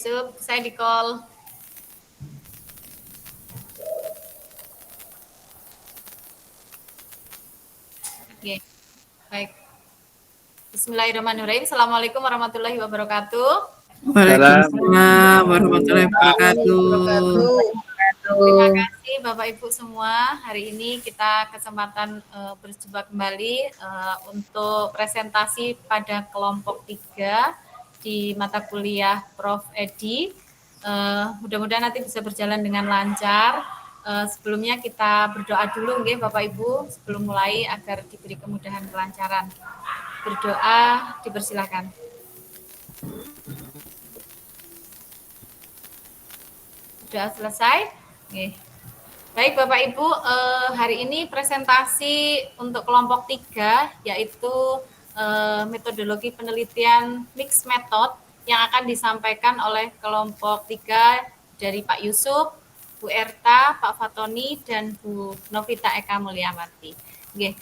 Saya di call. Oke, baik. Bismillahirrahmanirrahim. Assalamualaikum warahmatullahi wabarakatuh. Waalaikumsalam warahmatullahi wabarakatuh. Terima kasih Bapak Ibu semua. Hari ini kita kesempatan berjumpa kembali untuk presentasi pada kelompok 3 di mata kuliah Prof. Edi. Mudah-mudahan nanti bisa berjalan dengan lancar. Sebelumnya kita berdoa dulu nggih Bapak Ibu sebelum mulai agar diberi kemudahan kelancaran. Berdoa, dipersilakan. Sudah selesai? Oke. Baik Bapak Ibu, hari ini presentasi untuk kelompok 3 yaitu metodologi penelitian mixed method yang akan disampaikan oleh kelompok 3 dari Pak Yusuf, Bu Erta, Pak Fatoni, dan Bu Novita Eka Mulyawati. Oke.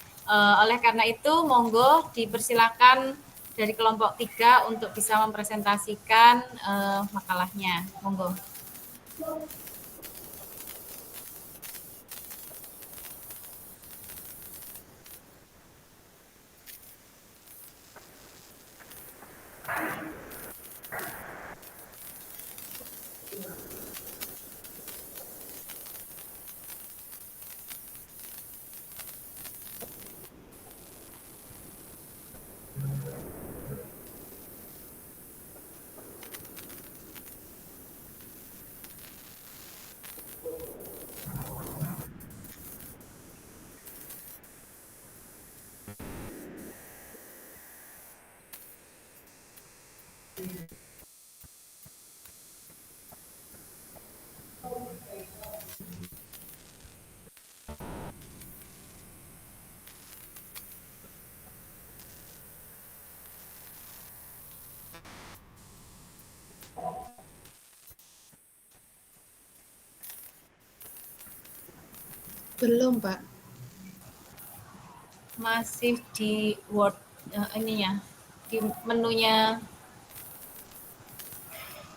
Oleh karena itu, monggo dipersilakan dari kelompok 3 untuk bisa mempresentasikan makalahnya. Monggo. Belum, Pak. Masih di Word ininya, di menunya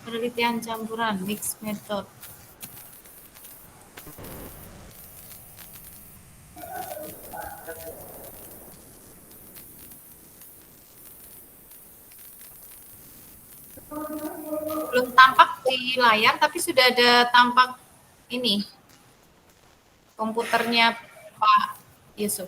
penelitian campuran mixed method. Belum tampak di layar, tapi sudah ada tampak ini komputernya Pak Yusuf.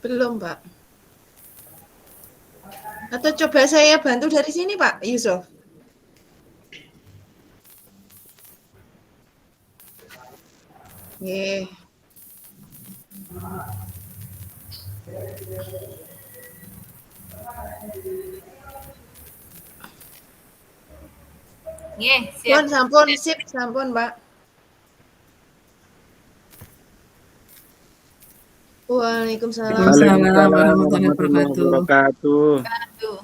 Belum, Pak. Atau coba saya bantu dari sini, Pak Yusuf? Nggih. Nggih, siap. Sampun, sip, sampun, Pak. Waalaikumsalam. Waalaikumsalam warahmatullahi wabarakatuh. Aduh.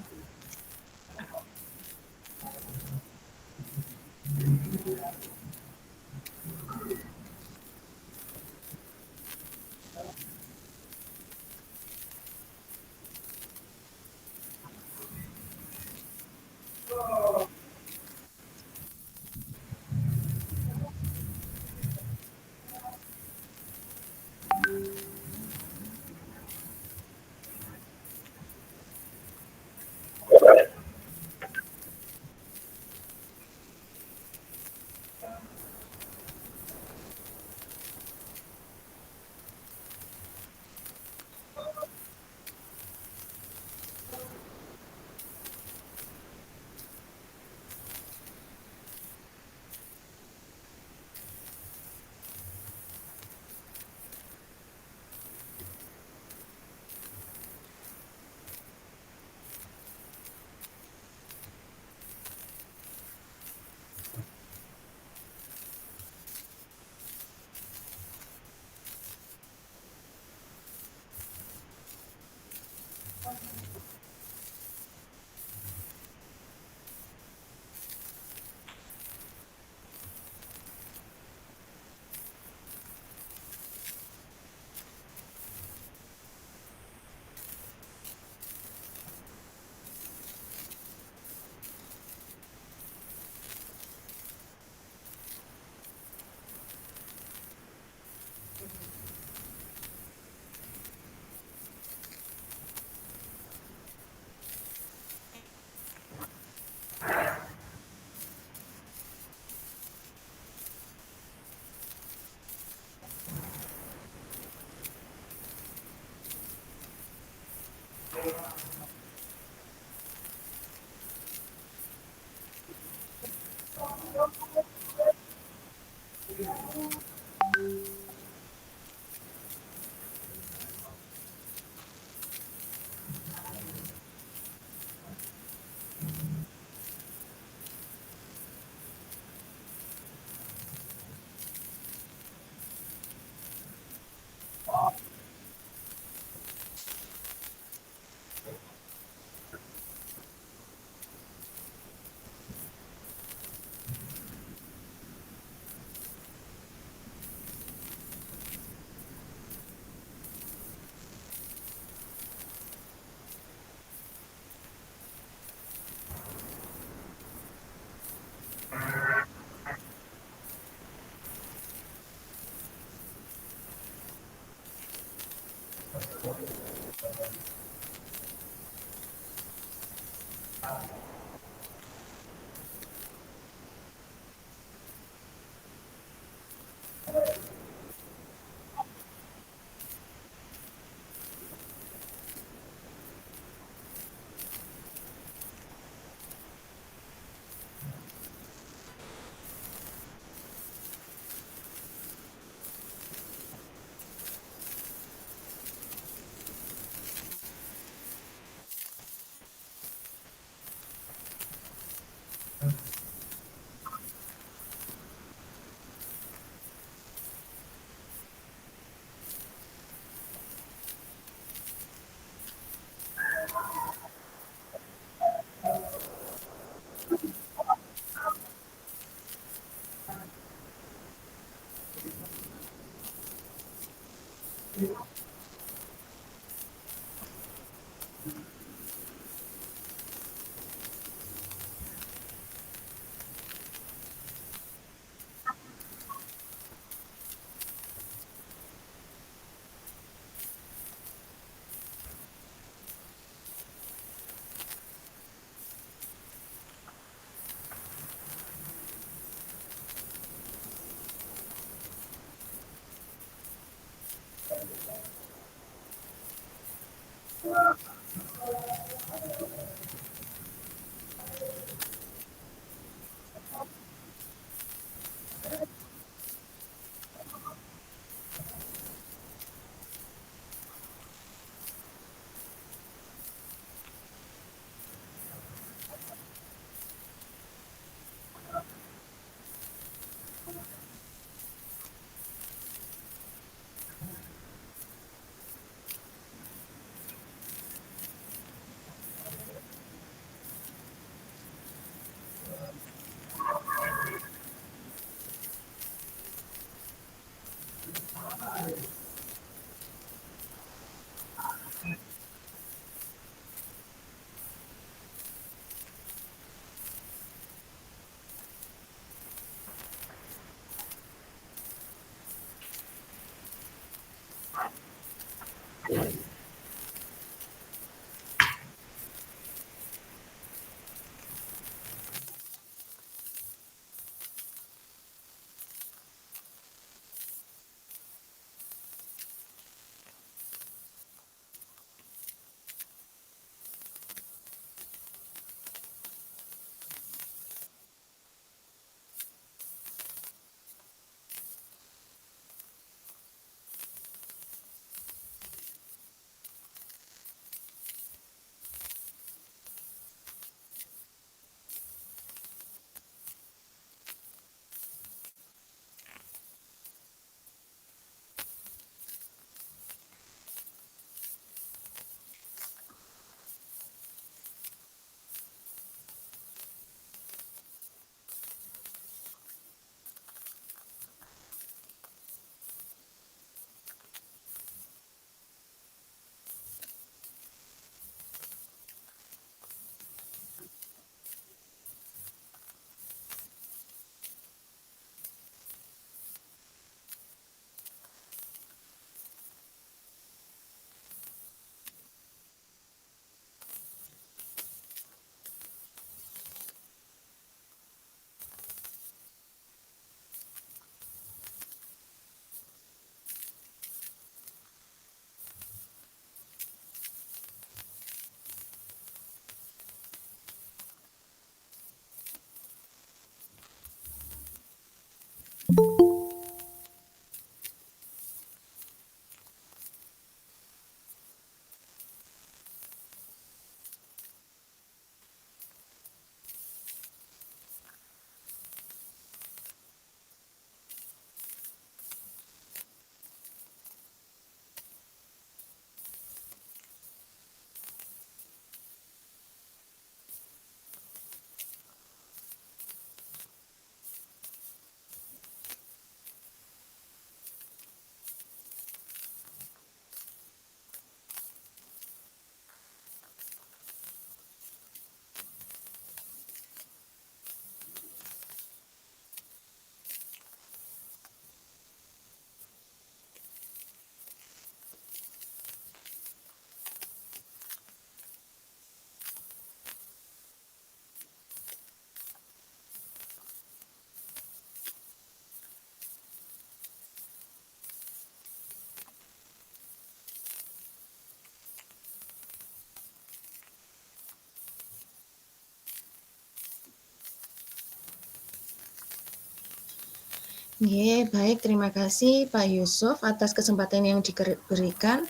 Baik, terima kasih Pak Yusuf atas kesempatan yang diberikan.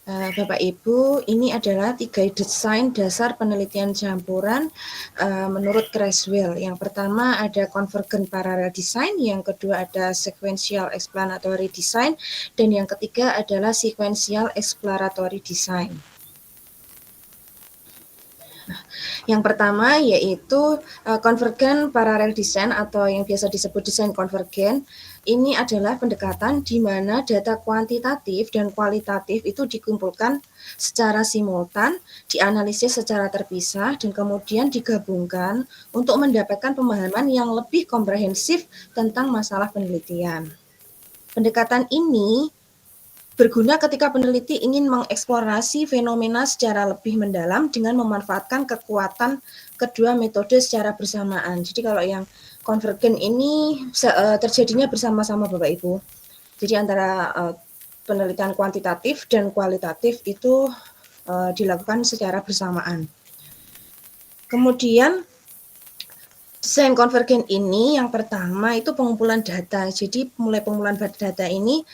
Bapak Ibu, ini adalah 3 desain dasar penelitian campuran menurut Creswell. Yang pertama ada convergent parallel design, yang kedua ada sequential explanatory design, dan yang ketiga adalah sequential exploratory design. Yang pertama yaitu convergent parallel design atau yang biasa disebut desain konvergen. Ini adalah pendekatan di mana data kuantitatif dan kualitatif itu dikumpulkan secara simultan, dianalisis secara terpisah, dan kemudian digabungkan untuk mendapatkan pemahaman yang lebih komprehensif tentang masalah penelitian. Pendekatan ini berguna ketika peneliti ingin mengeksplorasi fenomena secara lebih mendalam dengan memanfaatkan kekuatan kedua metode secara bersamaan. Jadi kalau yang konvergen ini terjadinya bersama-sama Bapak Ibu. Jadi antara penelitian kuantitatif dan kualitatif itu dilakukan secara bersamaan. Kemudian desain konvergen ini yang pertama itu pengumpulan data. Jadi mulai pengumpulan data ini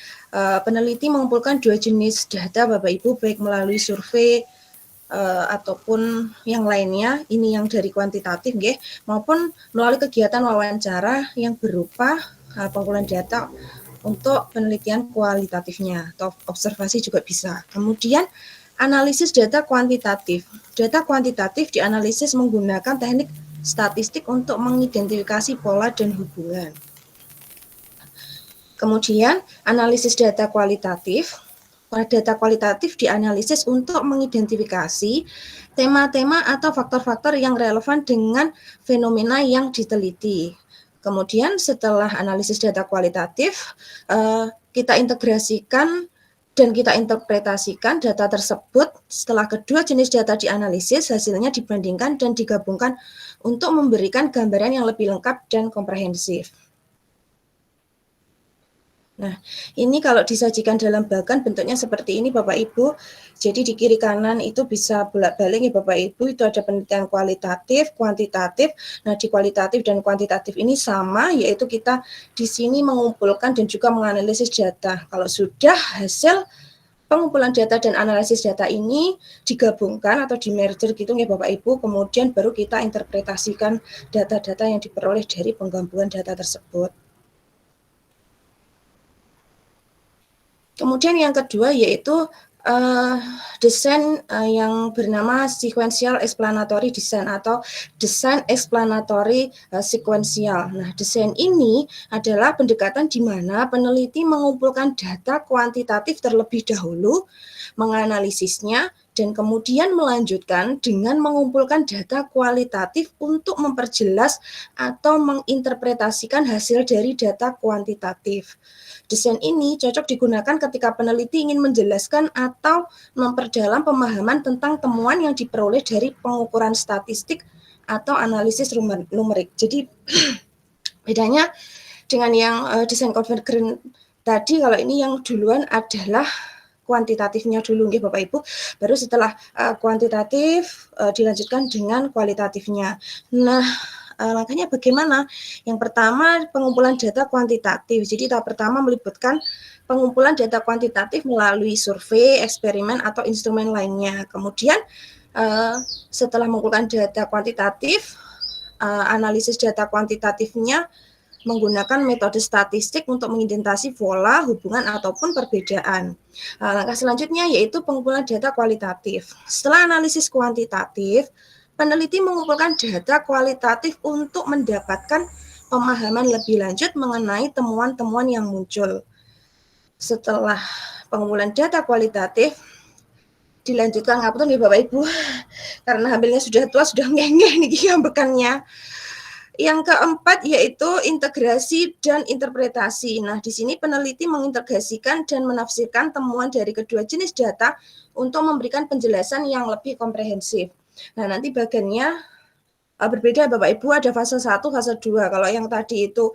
peneliti mengumpulkan 2 jenis data Bapak Ibu, baik melalui survei ataupun yang lainnya, ini yang dari kuantitatif maupun melalui kegiatan wawancara yang berupa pengumpulan data untuk penelitian kualitatifnya atau observasi juga bisa. Kemudian analisis data kuantitatif. Data kuantitatif dianalisis menggunakan teknik statistik untuk mengidentifikasi pola dan hubungan. Kemudian analisis data kualitatif. Data kualitatif dianalisis untuk mengidentifikasi tema-tema atau faktor-faktor yang relevan dengan fenomena yang diteliti. Kemudian setelah analisis data kualitatif, kita integrasikan dan kita interpretasikan data tersebut. Setelah kedua jenis data dianalisis, hasilnya dibandingkan dan digabungkan untuk memberikan gambaran yang lebih lengkap dan komprehensif. Nah, ini kalau disajikan dalam bagan bentuknya seperti ini Bapak Ibu. Jadi di kiri kanan itu bisa bolak-balik ya Bapak Ibu, itu ada penelitian kualitatif, kuantitatif. Nah, di kualitatif dan kuantitatif ini sama, yaitu kita di sini mengumpulkan dan juga menganalisis data. Kalau sudah hasil pengumpulan data dan analisis data ini digabungkan atau di-merger gitu ya Bapak Ibu, kemudian baru kita interpretasikan data-data yang diperoleh dari penggabungan data tersebut. Kemudian yang kedua yaitu desain yang bernama sequential explanatory design atau desain explanatory sequential. Nah, desain ini adalah pendekatan di mana peneliti mengumpulkan data kuantitatif terlebih dahulu, menganalisisnya, dan kemudian melanjutkan dengan mengumpulkan data kualitatif untuk memperjelas atau menginterpretasikan hasil dari data kuantitatif. Desain ini cocok digunakan ketika peneliti ingin menjelaskan atau memperdalam pemahaman tentang temuan yang diperoleh dari pengukuran statistik atau analisis numerik. Jadi bedanya dengan yang desain konvergen tadi, kalau ini yang duluan adalah kuantitatifnya dulu Bapak Ibu, baru setelah kuantitatif dilanjutkan dengan kualitatifnya. Nah, langkahnya bagaimana? Yang pertama pengumpulan data kuantitatif. Jadi tahap pertama melibatkan pengumpulan data kuantitatif melalui survei, eksperimen atau instrumen lainnya. Kemudian setelah mengumpulkan data kuantitatif, analisis data kuantitatifnya menggunakan metode statistik untuk mengidentifikasi pola, hubungan, ataupun perbedaan. Langkah selanjutnya yaitu pengumpulan data kualitatif. Setelah analisis kuantitatif, peneliti mengumpulkan data kualitatif untuk mendapatkan pemahaman lebih lanjut mengenai temuan-temuan yang muncul. Setelah pengumpulan data kualitatif, dilanjutkan ngapunten nih Bapak Ibu, karena hamilnya sudah tua, sudah ngengeh nih gambekannya. Yang keempat yaitu integrasi dan interpretasi. Nah, di sini peneliti mengintegrasikan dan menafsirkan temuan dari kedua jenis data untuk memberikan penjelasan yang lebih komprehensif. Nah, nanti bagiannya berbeda Bapak Ibu, ada fase 1, fase 2. Kalau yang tadi itu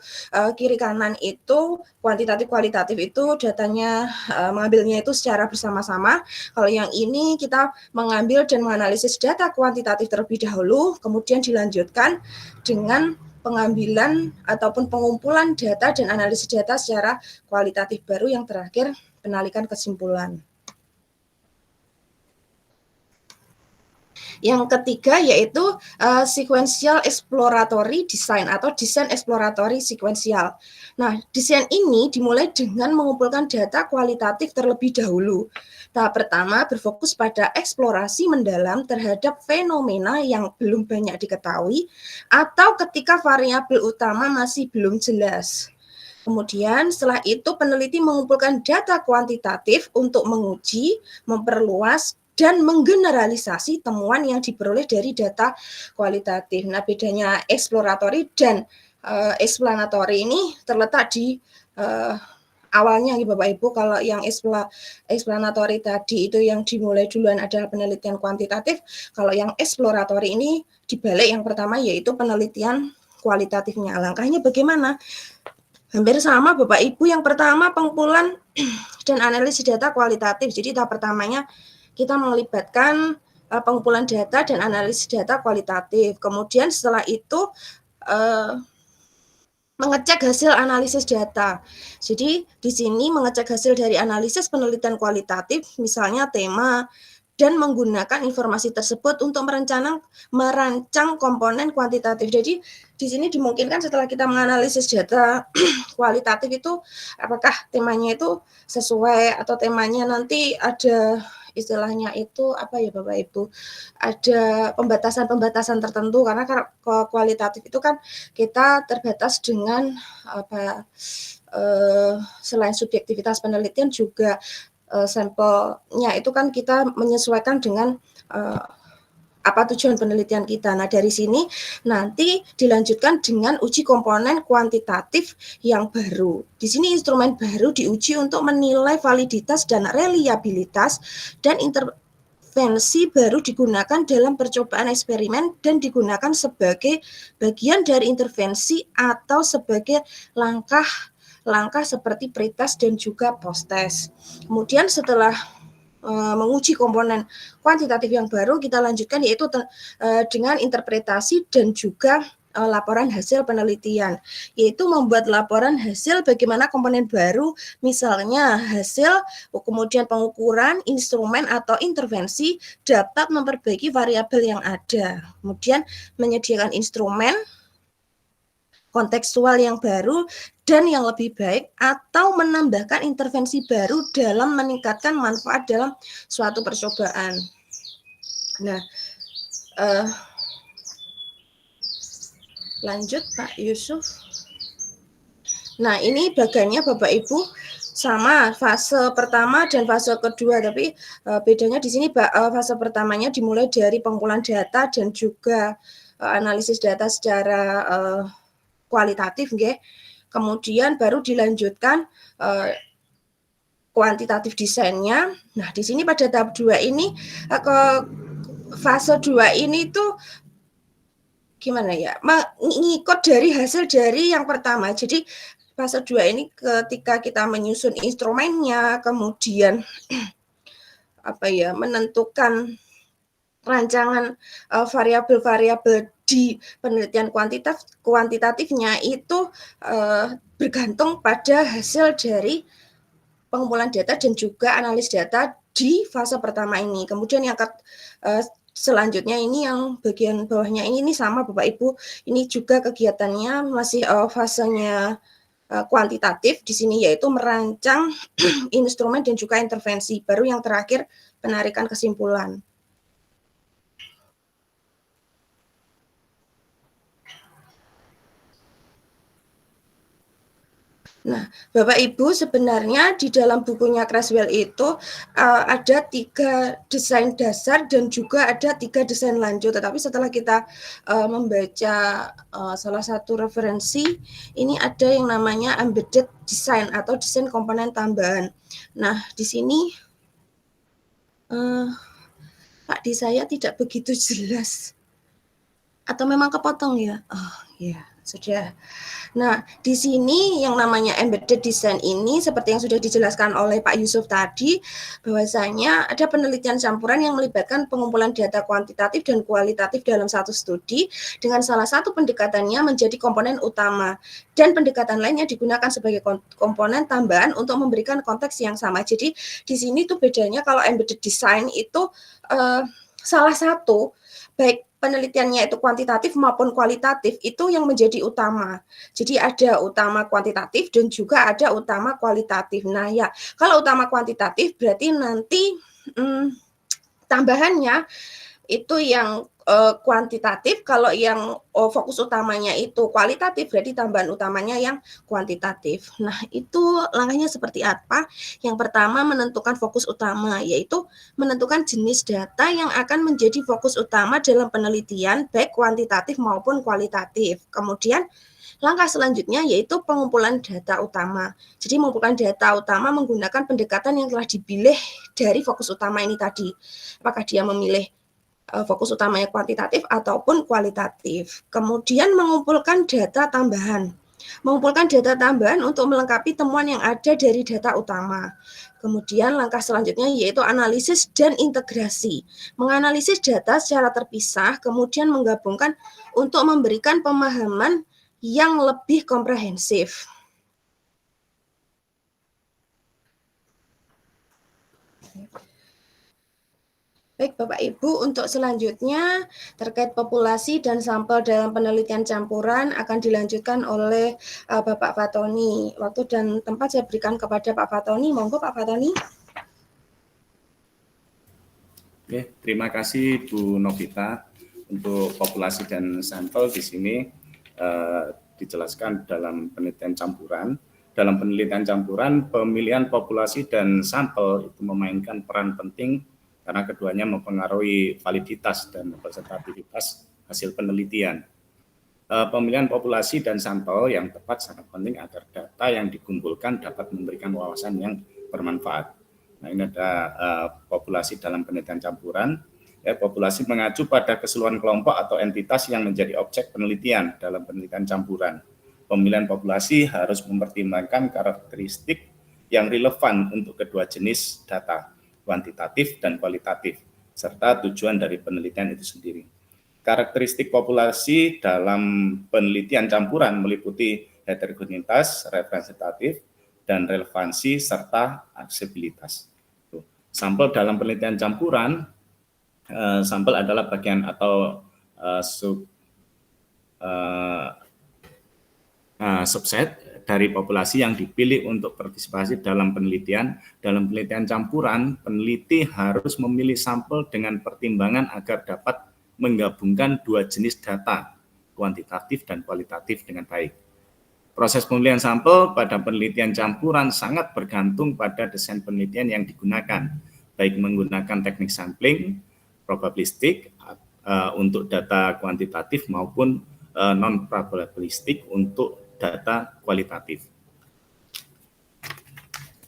kiri kanan itu kuantitatif kualitatif itu datanya mengambilnya itu secara bersama-sama. Kalau yang ini kita mengambil dan menganalisis data kuantitatif terlebih dahulu, kemudian dilanjutkan dengan pengambilan ataupun pengumpulan data dan analisis data secara kualitatif, baru yang terakhir penarikan kesimpulan. Yang ketiga yaitu sequential exploratory design atau desain exploratory sequential. Nah, desain ini dimulai dengan mengumpulkan data kualitatif terlebih dahulu. Tahap pertama berfokus pada eksplorasi mendalam terhadap fenomena yang belum banyak diketahui atau ketika variabel utama masih belum jelas. Kemudian setelah itu peneliti mengumpulkan data kuantitatif untuk menguji, memperluas, dan menggeneralisasi temuan yang diperoleh dari data kualitatif. Nah, bedanya exploratory dan explanatory ini terletak di awalnya, Bapak Ibu. Kalau yang explanatory tadi itu yang dimulai duluan adalah penelitian kuantitatif, kalau yang exploratory ini dibalik yang pertama yaitu penelitian kualitatifnya. Langkahnya bagaimana? Hampir sama Bapak Ibu. Yang pertama pengumpulan dan analisis data kualitatif. Jadi tahap pertamanya kita melibatkan pengumpulan data dan analisis data kualitatif. Kemudian setelah itu mengecek hasil analisis data. Jadi di sini mengecek hasil dari analisis penelitian kualitatif, misalnya tema, dan menggunakan informasi tersebut untuk merancang komponen kuantitatif. Jadi di sini dimungkinkan setelah kita menganalisis data kualitatif itu apakah temanya itu sesuai atau temanya nanti ada istilahnya itu apa ya Bapak Ibu, ada pembatasan-pembatasan tertentu, karena kualitatif itu kan kita terbatas dengan apa selain subjektivitas penelitian juga sampelnya itu kan kita menyesuaikan dengan apa tujuan penelitian kita. Nah, dari sini nanti dilanjutkan dengan uji komponen kuantitatif yang baru. Di sini instrumen baru diuji untuk menilai validitas dan reliabilitas, dan intervensi baru digunakan dalam percobaan eksperimen dan digunakan sebagai bagian dari intervensi atau sebagai langkah seperti pretest dan juga posttest. Kemudian setelah menguji komponen kuantitatif yang baru, kita lanjutkan yaitu dengan interpretasi dan juga laporan hasil penelitian, yaitu membuat laporan hasil bagaimana komponen baru, misalnya hasil, kemudian pengukuran, instrumen atau intervensi dapat memperbaiki variabel yang ada. Kemudian menyediakan instrumen kontekstual yang baru dan yang lebih baik, atau menambahkan intervensi baru dalam meningkatkan manfaat dalam suatu percobaan. Nah, lanjut Pak Yusuf. Nah, ini bagannya Bapak Ibu sama fase pertama dan fase kedua, tapi bedanya di sini fase pertamanya dimulai dari pengumpulan data dan juga analisis data secara kualitatif, nggih. Kemudian baru dilanjutkan kuantitatif desainnya. Nah, di sini pada tahap 2 ini ke fase 2 ini tuh gimana ya? Mengikut dari hasil dari yang pertama. Jadi fase 2 ini ketika kita menyusun instrumennya, kemudian apa ya, menentukan rancangan variabel-variabel di penelitian kuantitatifnya itu bergantung pada hasil dari pengumpulan data dan juga analis data di fase pertama ini. Kemudian yang selanjutnya ini yang bagian bawahnya ini sama Bapak Ibu, ini juga kegiatannya masih fasenya kuantitatif di sini, yaitu merancang instrumen dan juga intervensi. Baru yang terakhir penarikan kesimpulan. Nah, Bapak Ibu, sebenarnya di dalam bukunya Creswell itu ada 3 desain dasar dan juga ada 3 desain lanjut. Tetapi setelah kita membaca salah satu referensi, ini ada yang namanya embedded design atau desain komponen tambahan. Nah, di sini Pak, di saya tidak begitu jelas. Atau memang kepotong ya? Oh, ya. Sudah. Nah, di sini yang namanya embedded design ini seperti yang sudah dijelaskan oleh Pak Yusuf tadi, bahwasanya ada penelitian campuran yang melibatkan pengumpulan data kuantitatif dan kualitatif dalam satu studi dengan salah satu pendekatannya menjadi komponen utama dan pendekatan lainnya digunakan sebagai komponen tambahan untuk memberikan konteks yang sama. Jadi di sini tuh bedanya kalau embedded design itu salah satu baik penelitiannya itu kuantitatif maupun kualitatif itu yang menjadi utama. Jadi ada utama kuantitatif dan juga ada utama kualitatif. Nah ya, kalau utama kuantitatif berarti nanti tambahannya itu yang kuantitatif, kalau yang fokus utamanya itu kualitatif, berarti tambahan utamanya yang kuantitatif. Nah, itu langkahnya seperti apa? Yang pertama menentukan fokus utama, yaitu menentukan jenis data yang akan menjadi fokus utama dalam penelitian, baik kuantitatif maupun kualitatif. Kemudian langkah selanjutnya yaitu pengumpulan data utama. Jadi mengumpulkan data utama menggunakan pendekatan yang telah dipilih dari fokus utama ini tadi. Apakah dia memilih fokus utamanya kuantitatif ataupun kualitatif. Kemudian mengumpulkan data tambahan. Mengumpulkan data tambahan untuk melengkapi temuan yang ada dari data utama. Kemudian langkah selanjutnya yaitu analisis dan integrasi. Menganalisis data secara terpisah, kemudian menggabungkan untuk memberikan pemahaman yang lebih komprehensif. Baik Bapak Ibu, untuk selanjutnya terkait populasi dan sampel dalam penelitian campuran akan dilanjutkan oleh Bapak Fatoni. Waktu dan tempat saya berikan kepada Pak Fatoni. Monggo Pak Fatoni. Oke, terima kasih Bu Novita. Untuk populasi dan sampel di sini dijelaskan dalam penelitian campuran. Dalam penelitian campuran, pemilihan populasi dan sampel itu memainkan peran penting karena keduanya mempengaruhi validitas dan representativitas hasil penelitian. Pemilihan populasi dan sampel yang tepat sangat penting agar data yang dikumpulkan dapat memberikan wawasan yang bermanfaat. Nah, ini ada populasi dalam penelitian campuran. Ya, populasi mengacu pada keseluruhan kelompok atau entitas yang menjadi objek penelitian dalam penelitian campuran. Pemilihan populasi harus mempertimbangkan karakteristik yang relevan untuk kedua jenis data, kuantitatif dan kualitatif, serta tujuan dari penelitian itu sendiri. Karakteristik populasi dalam penelitian campuran meliputi heterogenitas, representatif, dan relevansi, serta aksesibilitas. Sampel dalam penelitian campuran, sampel adalah bagian atau subset dari populasi yang dipilih untuk partisipasi dalam penelitian. Dalam penelitian campuran, peneliti harus memilih sampel dengan pertimbangan agar dapat menggabungkan dua jenis data, kuantitatif dan kualitatif dengan baik. Proses pemilihan sampel pada penelitian campuran sangat bergantung pada desain penelitian yang digunakan, baik menggunakan teknik sampling, probabilistik untuk data kuantitatif maupun non-probabilistik untuk data kualitatif.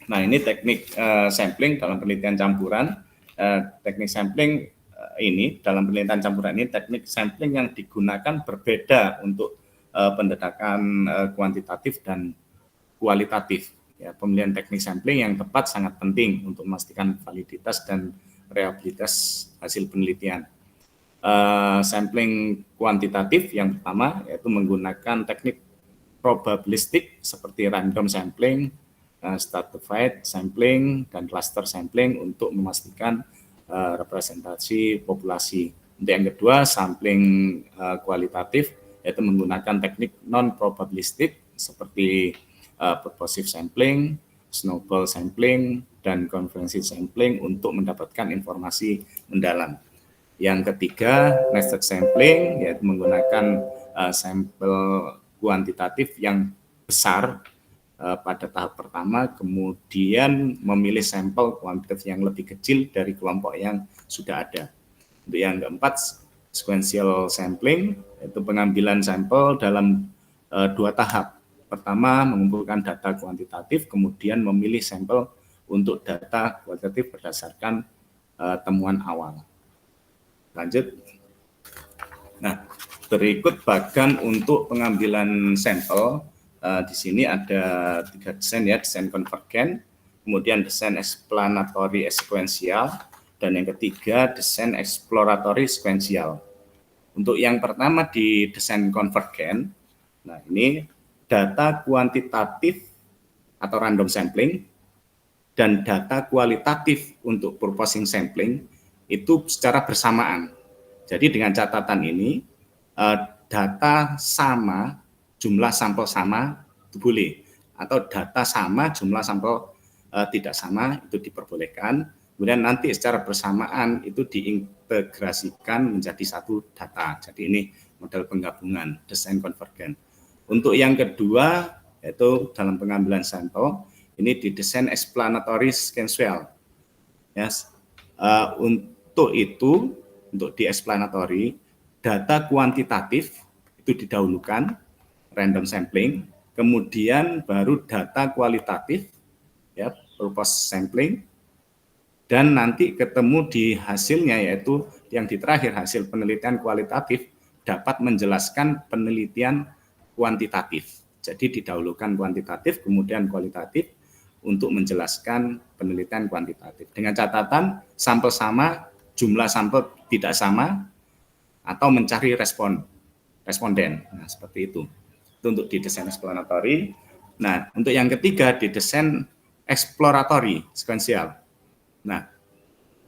Nah, ini teknik sampling dalam penelitian campuran. Teknik sampling ini dalam penelitian campuran ini teknik sampling yang digunakan berbeda untuk pendetekan kuantitatif dan kualitatif. Ya, pemilihan teknik sampling yang tepat sangat penting untuk memastikan validitas dan reliabilitas hasil penelitian. Sampling kuantitatif yang pertama yaitu menggunakan teknik probabilistik seperti random sampling, stratified sampling, dan cluster sampling untuk memastikan representasi populasi. Untuk yang kedua, sampling kualitatif yaitu menggunakan teknik non-probabilistik seperti purposive sampling, snowball sampling, dan conference sampling untuk mendapatkan informasi mendalam. Yang ketiga, nested sampling yaitu menggunakan sampel kuantitatif yang besar pada tahap pertama, kemudian memilih sampel kuantitatif yang lebih kecil dari kelompok yang sudah ada. Untuk yang keempat, sequential sampling, yaitu pengambilan sampel dalam dua tahap. Pertama, mengumpulkan data kuantitatif, kemudian memilih sampel untuk data kualitatif berdasarkan temuan awal. Lanjut. Nah, berikut bagan untuk pengambilan sampel. Di sini ada 3 desain ya, desain konvergen, kemudian desain explanatory sekuensial, dan yang ketiga desain exploratory sekuensial. Untuk yang pertama di desain konvergen, nah ini data kuantitatif atau random sampling dan data kualitatif untuk purposing sampling itu secara bersamaan. Jadi dengan catatan ini data sama, jumlah sampel sama itu boleh, atau data sama, jumlah sampel tidak sama itu diperbolehkan. Kemudian nanti secara bersamaan itu diintegrasikan menjadi satu data. Jadi ini model penggabungan desain konvergen. Untuk yang kedua yaitu dalam pengambilan sampel ini di desain explanatory sekuensial. Yes. Untuk itu, untuk di explanatory, data kuantitatif itu didahulukan, random sampling, kemudian baru data kualitatif, ya, purpose sampling, dan nanti ketemu di hasilnya yaitu yang di terakhir hasil penelitian kualitatif dapat menjelaskan penelitian kuantitatif. Jadi didahulukan kuantitatif, kemudian kualitatif untuk menjelaskan penelitian kuantitatif. Dengan catatan sampel sama, jumlah sampel tidak sama, atau mencari responden. Nah, seperti itu. Itu untuk di desain explanatory. Nah, untuk yang ketiga di desain exploratory sekuensial. Nah,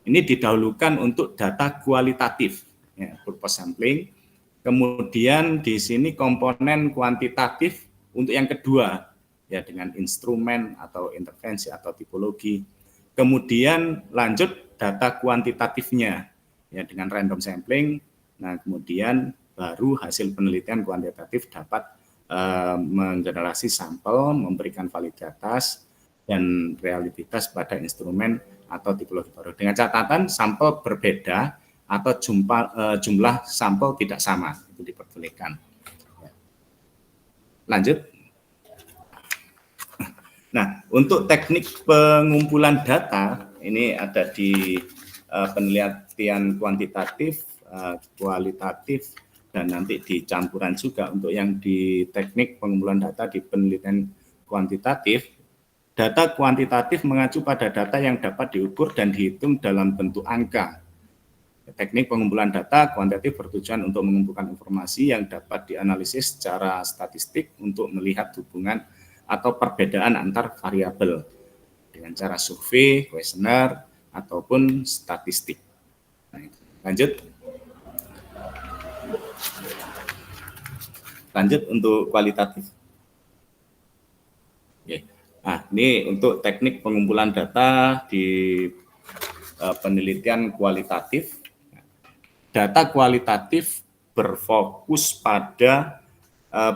ini didahulukan untuk data kualitatif, ya, purpose sampling. Kemudian di sini komponen kuantitatif untuk yang kedua, ya, dengan instrumen atau intervensi atau tipologi. Kemudian lanjut data kuantitatifnya, ya, dengan random sampling. Nah, kemudian baru hasil penelitian kuantitatif dapat menggenerasi sampel, memberikan validitas dan realitas pada instrumen atau tipologi baru. Dengan catatan sampel berbeda atau jumlah sampel tidak sama, itu diperbolehkan. Lanjut. Nah, untuk teknik pengumpulan data, ini ada di penelitian kuantitatif, kualitatif, dan nanti di campuran juga. Untuk yang di teknik pengumpulan data di penelitian kuantitatif, data kuantitatif mengacu pada data yang dapat diukur dan dihitung dalam bentuk angka. Teknik pengumpulan data kuantitatif bertujuan untuk mengumpulkan informasi yang dapat dianalisis secara statistik untuk melihat hubungan atau perbedaan antar variabel dengan cara survei, kuesioner, ataupun statistik. Nah, lanjut. Lanjut untuk kualitatif. Oke. Nah, ini untuk teknik pengumpulan data di penelitian kualitatif. Data kualitatif berfokus pada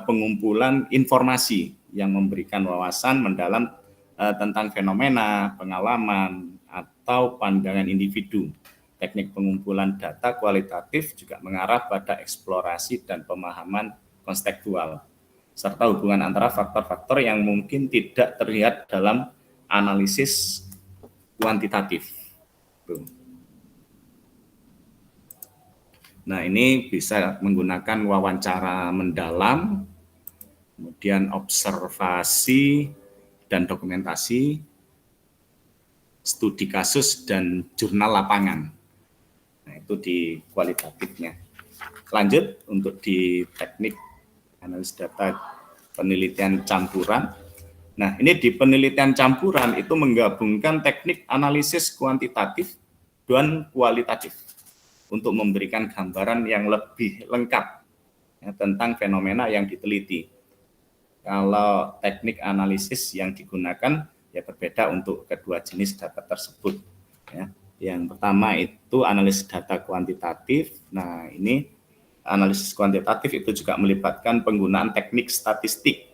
pengumpulan informasi yang memberikan wawasan mendalam tentang fenomena, pengalaman, atau pandangan individu. Teknik pengumpulan data kualitatif juga mengarah pada eksplorasi dan pemahaman konstekstual, serta hubungan antara faktor-faktor yang mungkin tidak terlihat dalam analisis kuantitatif. Nah, ini bisa menggunakan wawancara mendalam, kemudian observasi dan dokumentasi, studi kasus, dan jurnal lapangan. Nah, itu di kualitatifnya. Lanjut untuk di teknik analisis data penelitian campuran. Nah, ini di penelitian campuran itu menggabungkan teknik analisis kuantitatif dan kualitatif untuk memberikan gambaran yang lebih lengkap ya, tentang fenomena yang diteliti. Kalau teknik analisis yang digunakan ya berbeda untuk kedua jenis data tersebut. Ya. Yang pertama itu analisis data kuantitatif. Nah, ini analisis kuantitatif itu juga melibatkan penggunaan teknik statistik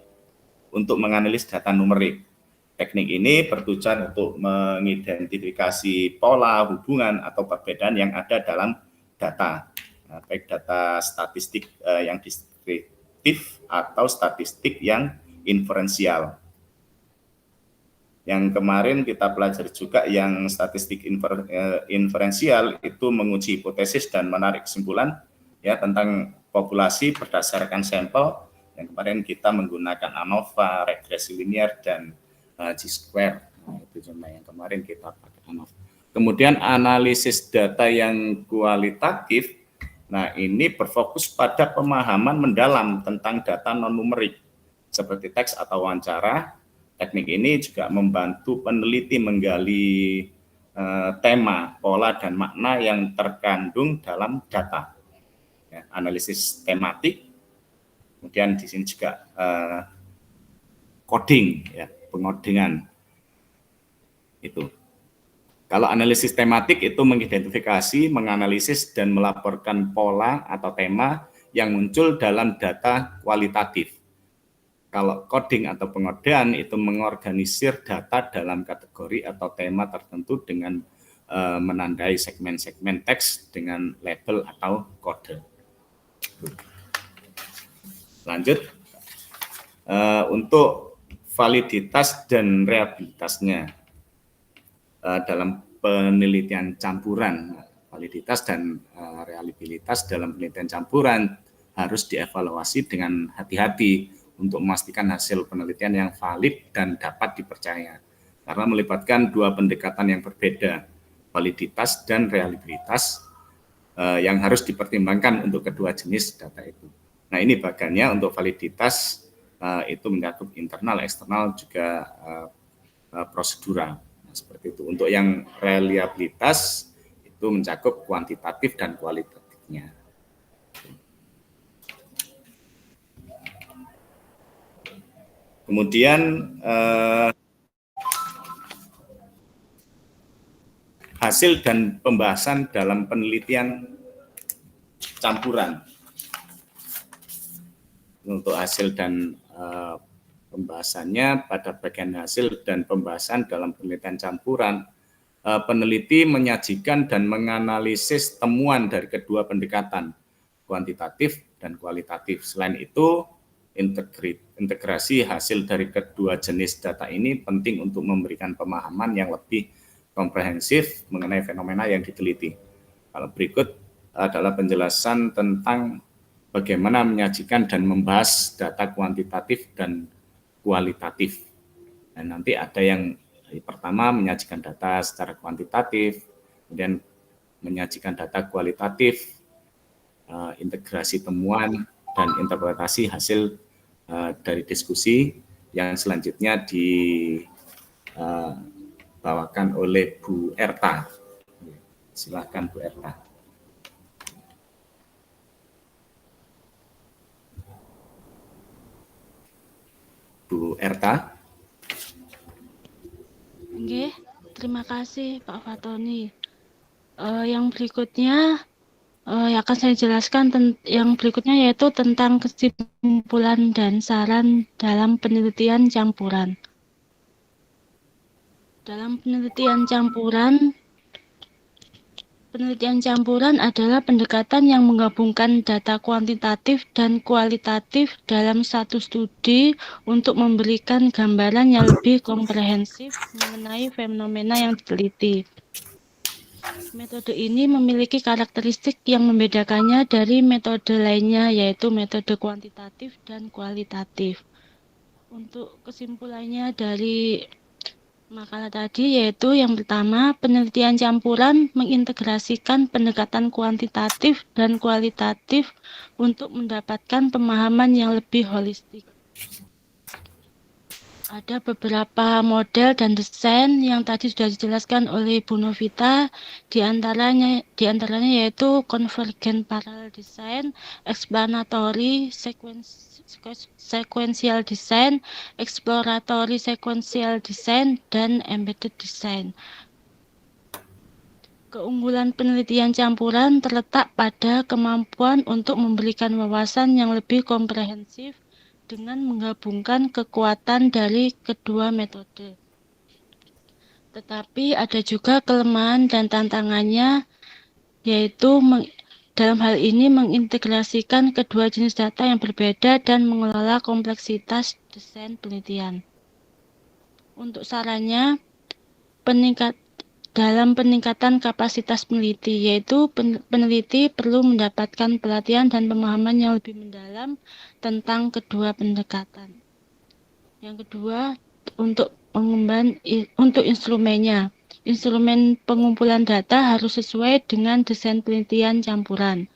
untuk menganalisis data numerik. Teknik ini bertujuan untuk mengidentifikasi pola, hubungan, atau perbedaan yang ada dalam data, baik data statistik yang deskriptif atau statistik yang inferensial. Yang kemarin kita pelajari juga yang statistik inferensial itu menguji hipotesis dan menarik kesimpulan ya tentang populasi berdasarkan sampel yang kemarin kita menggunakan ANOVA, regresi linear, dan G-square. Nah, itu cuma yang kemarin kita pakai ANOVA. Kemudian analisis data yang kualitatif, nah ini berfokus pada pemahaman mendalam tentang data non-numerik seperti teks atau wawancara. Teknik ini juga membantu peneliti menggali tema, pola, dan makna yang terkandung dalam data. Ya, analisis tematik, kemudian di sini juga coding, ya, pengodingan itu. Kalau analisis tematik itu mengidentifikasi, menganalisis, dan melaporkan pola atau tema yang muncul dalam data kualitatif. Kalau coding atau pengodian itu mengorganisir data dalam kategori atau tema tertentu dengan menandai segmen-segmen teks dengan label atau kode. Lanjut, untuk validitas dan reliabilitasnya dalam penelitian campuran, validitas dan reliabilitas dalam penelitian campuran harus dievaluasi dengan hati-hati untuk memastikan hasil penelitian yang valid dan dapat dipercaya, karena melibatkan dua pendekatan yang berbeda, validitas dan reliabilitas, yang harus dipertimbangkan untuk kedua jenis data itu. Nah, ini bagiannya untuk validitas itu mencakup internal, eksternal, juga prosedural. Nah, seperti itu. Untuk yang reliabilitas itu mencakup kuantitatif dan kualitatifnya. Kemudian hasil dan pembahasan dalam penelitian campuran. Untuk hasil dan pembahasannya, pada bagian hasil dan pembahasan dalam penelitian campuran, peneliti menyajikan dan menganalisis temuan dari kedua pendekatan, kuantitatif dan kualitatif. Selain itu, integrasi hasil dari kedua jenis data ini penting untuk memberikan pemahaman yang lebih komprehensif mengenai fenomena yang diteliti. Kalau berikut adalah penjelasan tentang bagaimana menyajikan dan membahas data kuantitatif dan kualitatif. Dan nanti ada yang pertama menyajikan data secara kuantitatif, kemudian menyajikan data kualitatif, integrasi temuan, dan interpretasi hasil dari diskusi yang selanjutnya dibawakan oleh Bu Erta. Silakan Bu Erta. Bu Erta. Oke, terima kasih Pak Fatoni. Yang berikutnya yang akan saya jelaskan yang berikutnya yaitu tentang kesimpulan dan saran dalam penelitian campuran. Dalam penelitian campuran adalah pendekatan yang menggabungkan data kuantitatif dan kualitatif dalam satu studi untuk memberikan gambaran yang lebih komprehensif mengenai fenomena yang diteliti. Metode ini memiliki karakteristik yang membedakannya dari metode lainnya, yaitu metode kuantitatif dan kualitatif. Untuk kesimpulannya dari makalah tadi, yaitu yang pertama, penelitian campuran mengintegrasikan pendekatan kuantitatif dan kualitatif untuk mendapatkan pemahaman yang lebih holistik. Ada beberapa model dan desain yang tadi sudah dijelaskan oleh Bu Novita, di antaranya yaitu convergent parallel design, explanatory sequential design, exploratory sequential design, dan embedded design. Keunggulan penelitian campuran terletak pada kemampuan untuk memberikan wawasan yang lebih komprehensif dengan menggabungkan kekuatan dari kedua metode. Tetapi ada juga kelemahan dan tantangannya, yaitu dalam hal ini mengintegrasikan kedua jenis data yang berbeda dan mengelola kompleksitas desain penelitian. Untuk sarannya, dalam peningkatan kapasitas peneliti, yaitu peneliti perlu mendapatkan pelatihan dan pemahaman yang lebih mendalam tentang kedua pendekatan. Yang kedua, untuk instrumennya. Instrumen pengumpulan data harus sesuai dengan desain penelitian campuran.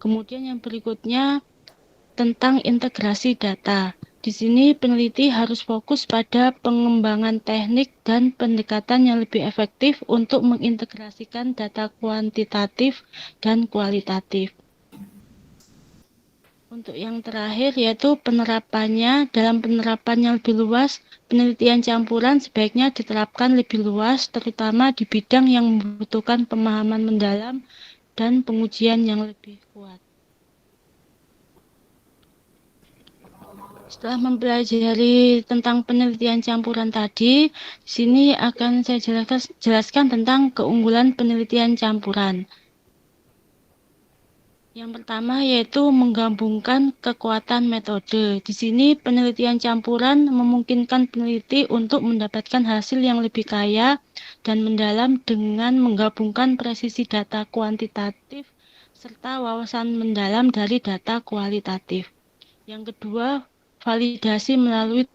Kemudian yang berikutnya tentang integrasi data. Di sini peneliti harus fokus pada pengembangan teknik dan pendekatan yang lebih efektif untuk mengintegrasikan data kuantitatif dan kualitatif. Untuk yang terakhir yaitu penerapannya. Dalam penerapan yang lebih luas, penelitian campuran sebaiknya diterapkan lebih luas, terutama di bidang yang membutuhkan pemahaman mendalam dan pengujian yang lebih kuat. Setelah mempelajari tentang penelitian campuran tadi, di sini akan saya jelaskan tentang keunggulan penelitian campuran. Yang pertama yaitu menggabungkan kekuatan metode. Di sini penelitian campuran memungkinkan peneliti untuk mendapatkan hasil yang lebih kaya dan mendalam dengan menggabungkan presisi data kuantitatif serta wawasan mendalam dari data kualitatif. Yang kedua, validasi melalui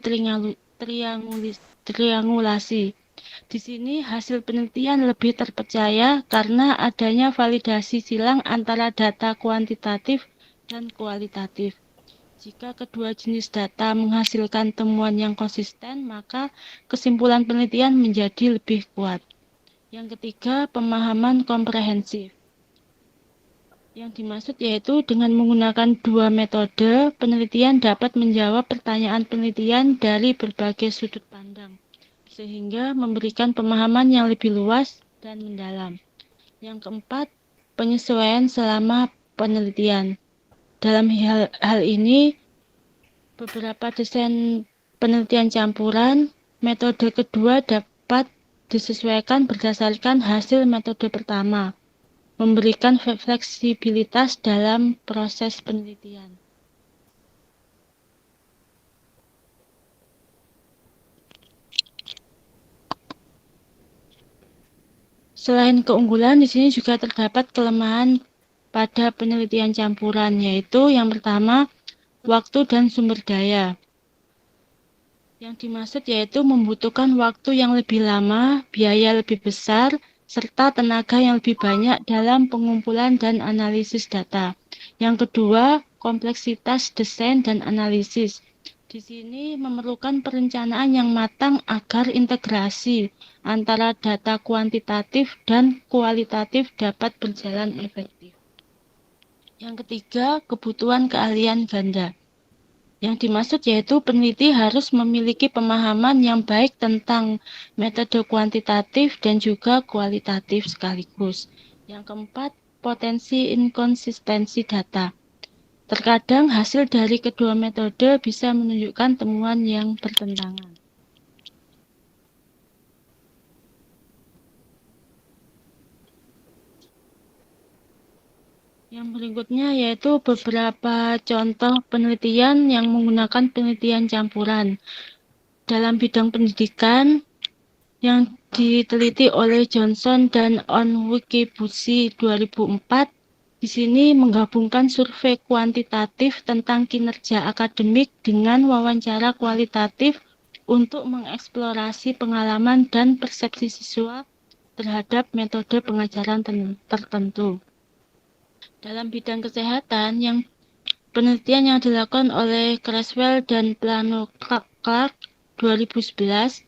triangulasi. Di sini hasil penelitian lebih terpercaya karena adanya validasi silang antara data kuantitatif dan kualitatif. Jika kedua jenis data menghasilkan temuan yang konsisten, maka kesimpulan penelitian menjadi lebih kuat. Yang ketiga, pemahaman komprehensif. Yang dimaksud yaitu dengan menggunakan dua metode, penelitian dapat menjawab pertanyaan penelitian dari berbagai sudut pandang, sehingga memberikan pemahaman yang lebih luas dan mendalam. Yang keempat, penyesuaian selama penelitian. Dalam hal ini, beberapa desain penelitian campuran, metode kedua dapat disesuaikan berdasarkan hasil metode pertama, memberikan fleksibilitas dalam proses penelitian. Selain keunggulan, di sini juga terdapat kelemahan pada penelitian campuran, yaitu yang pertama, waktu dan sumber daya. Yang dimaksud yaitu membutuhkan waktu yang lebih lama, biaya lebih besar, serta tenaga yang lebih banyak dalam pengumpulan dan analisis data. Yang kedua, kompleksitas desain dan analisis. Di sini memerlukan perencanaan yang matang agar integrasi antara data kuantitatif dan kualitatif dapat berjalan efektif. Yang ketiga, kebutuhan keahlian ganda. Yang dimaksud yaitu peneliti harus memiliki pemahaman yang baik tentang metode kuantitatif dan juga kualitatif sekaligus. Yang keempat, potensi inkonsistensi data. Terkadang hasil dari kedua metode bisa menunjukkan temuan yang bertentangan. Yang berikutnya yaitu beberapa contoh penelitian yang menggunakan penelitian campuran. Dalam bidang pendidikan yang diteliti oleh Johnson dan Onwukibushi 2004, di sini menggabungkan survei kuantitatif tentang kinerja akademik dengan wawancara kualitatif untuk mengeksplorasi pengalaman dan persepsi siswa terhadap metode pengajaran tertentu. Dalam bidang kesehatan, yang penelitian yang dilakukan oleh Creswell dan Plano Clark 2011,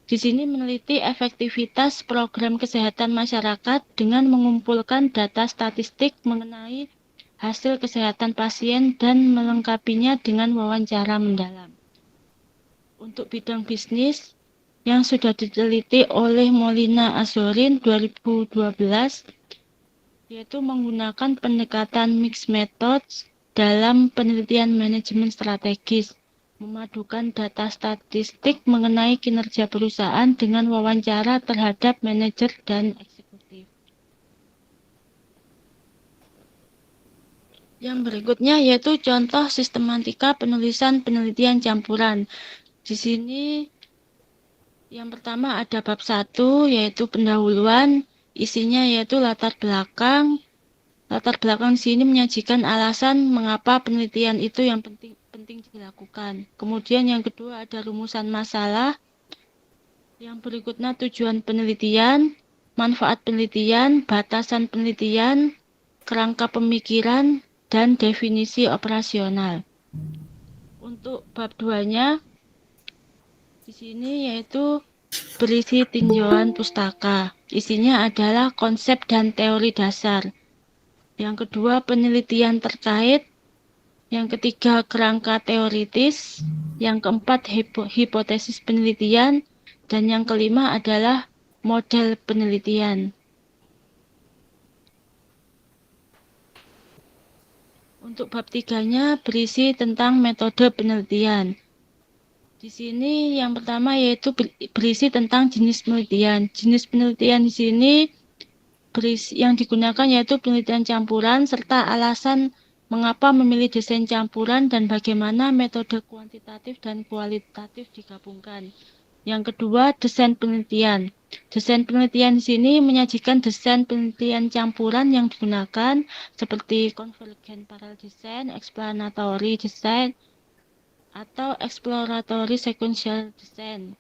di sini meneliti efektivitas program kesehatan masyarakat dengan mengumpulkan data statistik mengenai hasil kesehatan pasien dan melengkapinya dengan wawancara mendalam. Untuk bidang bisnis, yang sudah diteliti oleh Molina Azorin 2012, yaitu menggunakan pendekatan mixed methods dalam penelitian manajemen strategis, memadukan data statistik mengenai kinerja perusahaan dengan wawancara terhadap manajer dan eksekutif. Yang berikutnya yaitu contoh sistematika penulisan penelitian campuran. Di sini Yang pertama ada bab 1 yaitu pendahuluan, isinya yaitu latar belakang. Latar belakang di sini menyajikan alasan mengapa penelitian itu yang penting dilakukan. Kemudian yang kedua ada rumusan masalah. Yang berikutnya tujuan penelitian, manfaat penelitian, batasan penelitian, kerangka pemikiran, dan definisi operasional. Untuk bab 2-nya di sini yaitu berisi tinjauan pustaka. Isinya adalah konsep dan teori dasar. Yang kedua penelitian terkait. Yang ketiga kerangka teoritis. Yang keempat hipotesis penelitian. Dan yang kelima adalah model penelitian. Untuk bab 3-nya berisi tentang metode penelitian. Di sini yang pertama yaitu berisi tentang jenis penelitian. Jenis penelitian di sini yang digunakan yaitu penelitian campuran serta alasan mengapa memilih desain campuran dan bagaimana metode kuantitatif dan kualitatif digabungkan. Yang kedua, desain penelitian. Desain penelitian di sini menyajikan desain penelitian campuran yang digunakan seperti convergent parallel design, explanatory design, atau exploratory sequential design.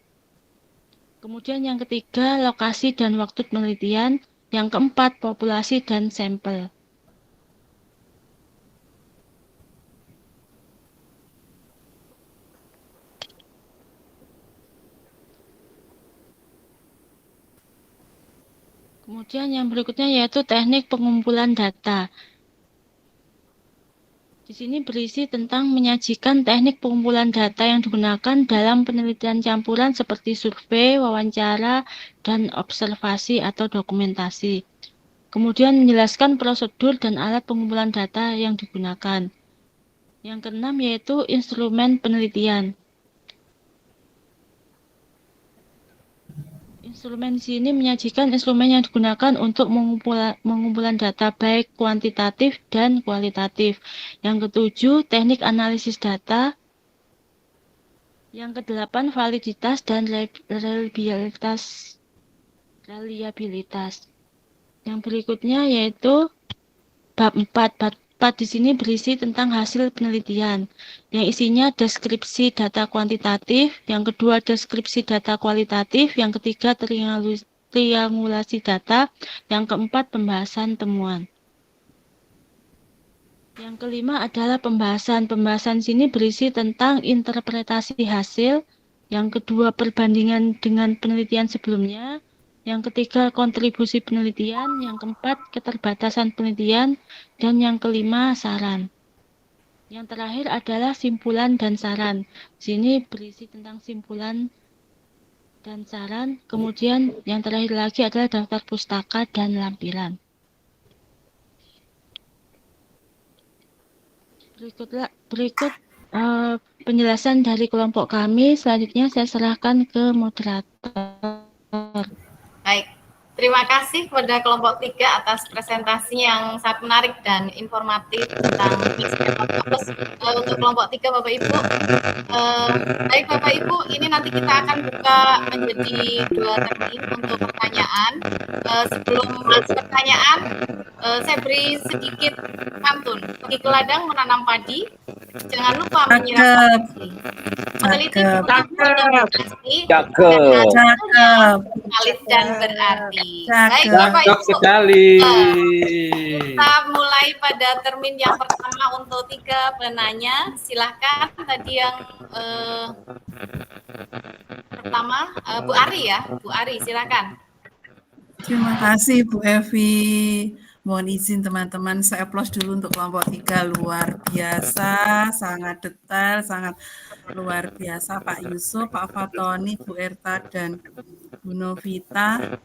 Kemudian yang ketiga, lokasi dan waktu penelitian. Yang keempat, populasi dan sampel. Kemudian yang berikutnya yaitu teknik pengumpulan data. Di sini berisi tentang menyajikan teknik pengumpulan data yang digunakan dalam penelitian campuran seperti survei, wawancara, dan observasi atau dokumentasi. Kemudian menjelaskan prosedur dan alat pengumpulan data yang digunakan. Yang keenam yaitu instrumen penelitian. Instrumen di sini menyajikan instrumen yang digunakan untuk pengumpulan data baik kuantitatif dan kualitatif. Yang ketujuh, teknik analisis data. Yang kedelapan, validitas dan reliabilitas. Yang berikutnya yaitu bab 4. Bab 4 di sini berisi tentang hasil penelitian. Yang isinya deskripsi data kuantitatif, yang kedua deskripsi data kualitatif, yang ketiga triangulasi data, yang keempat pembahasan temuan. Yang kelima adalah pembahasan. Pembahasan sini berisi tentang interpretasi hasil, yang kedua perbandingan dengan penelitian sebelumnya, yang ketiga kontribusi penelitian, yang keempat keterbatasan penelitian, dan yang kelima saran. Yang terakhir adalah simpulan dan saran. Sini berisi tentang simpulan dan saran. Kemudian yang terakhir lagi adalah daftar pustaka dan lampiran. Berikut penjelasan dari kelompok kami. Selanjutnya saya serahkan ke moderator. Baik, terima kasih kepada kelompok 3 atas presentasi yang sangat menarik dan informatif tentang untuk kelompok 3 Bapak Ibu. Baik Bapak Ibu, ini nanti kita akan buka menjadi 2 termin untuk pertanyaan. Sebelum pertanyaan, saya beri sedikit pantun. Pergi ke ladang menanam padi, jangan lupa menyiram padi. Meneliti Cakep. valid dan berarti. Cakep. Baik Bapak Ibu, sekali. kita mulai pada termin yang pertama untuk 3 penanya. Silahkan tadi yang pertama Bu Ari ya, Bu Ari silakan. Terima kasih Bu Evi. Mohon izin teman-teman, saya applause dulu untuk kelompok 3, luar biasa, sangat detail, sangat luar biasa Pak Yusuf, Pak Fatoni, Bu Erta, dan Bu Novita.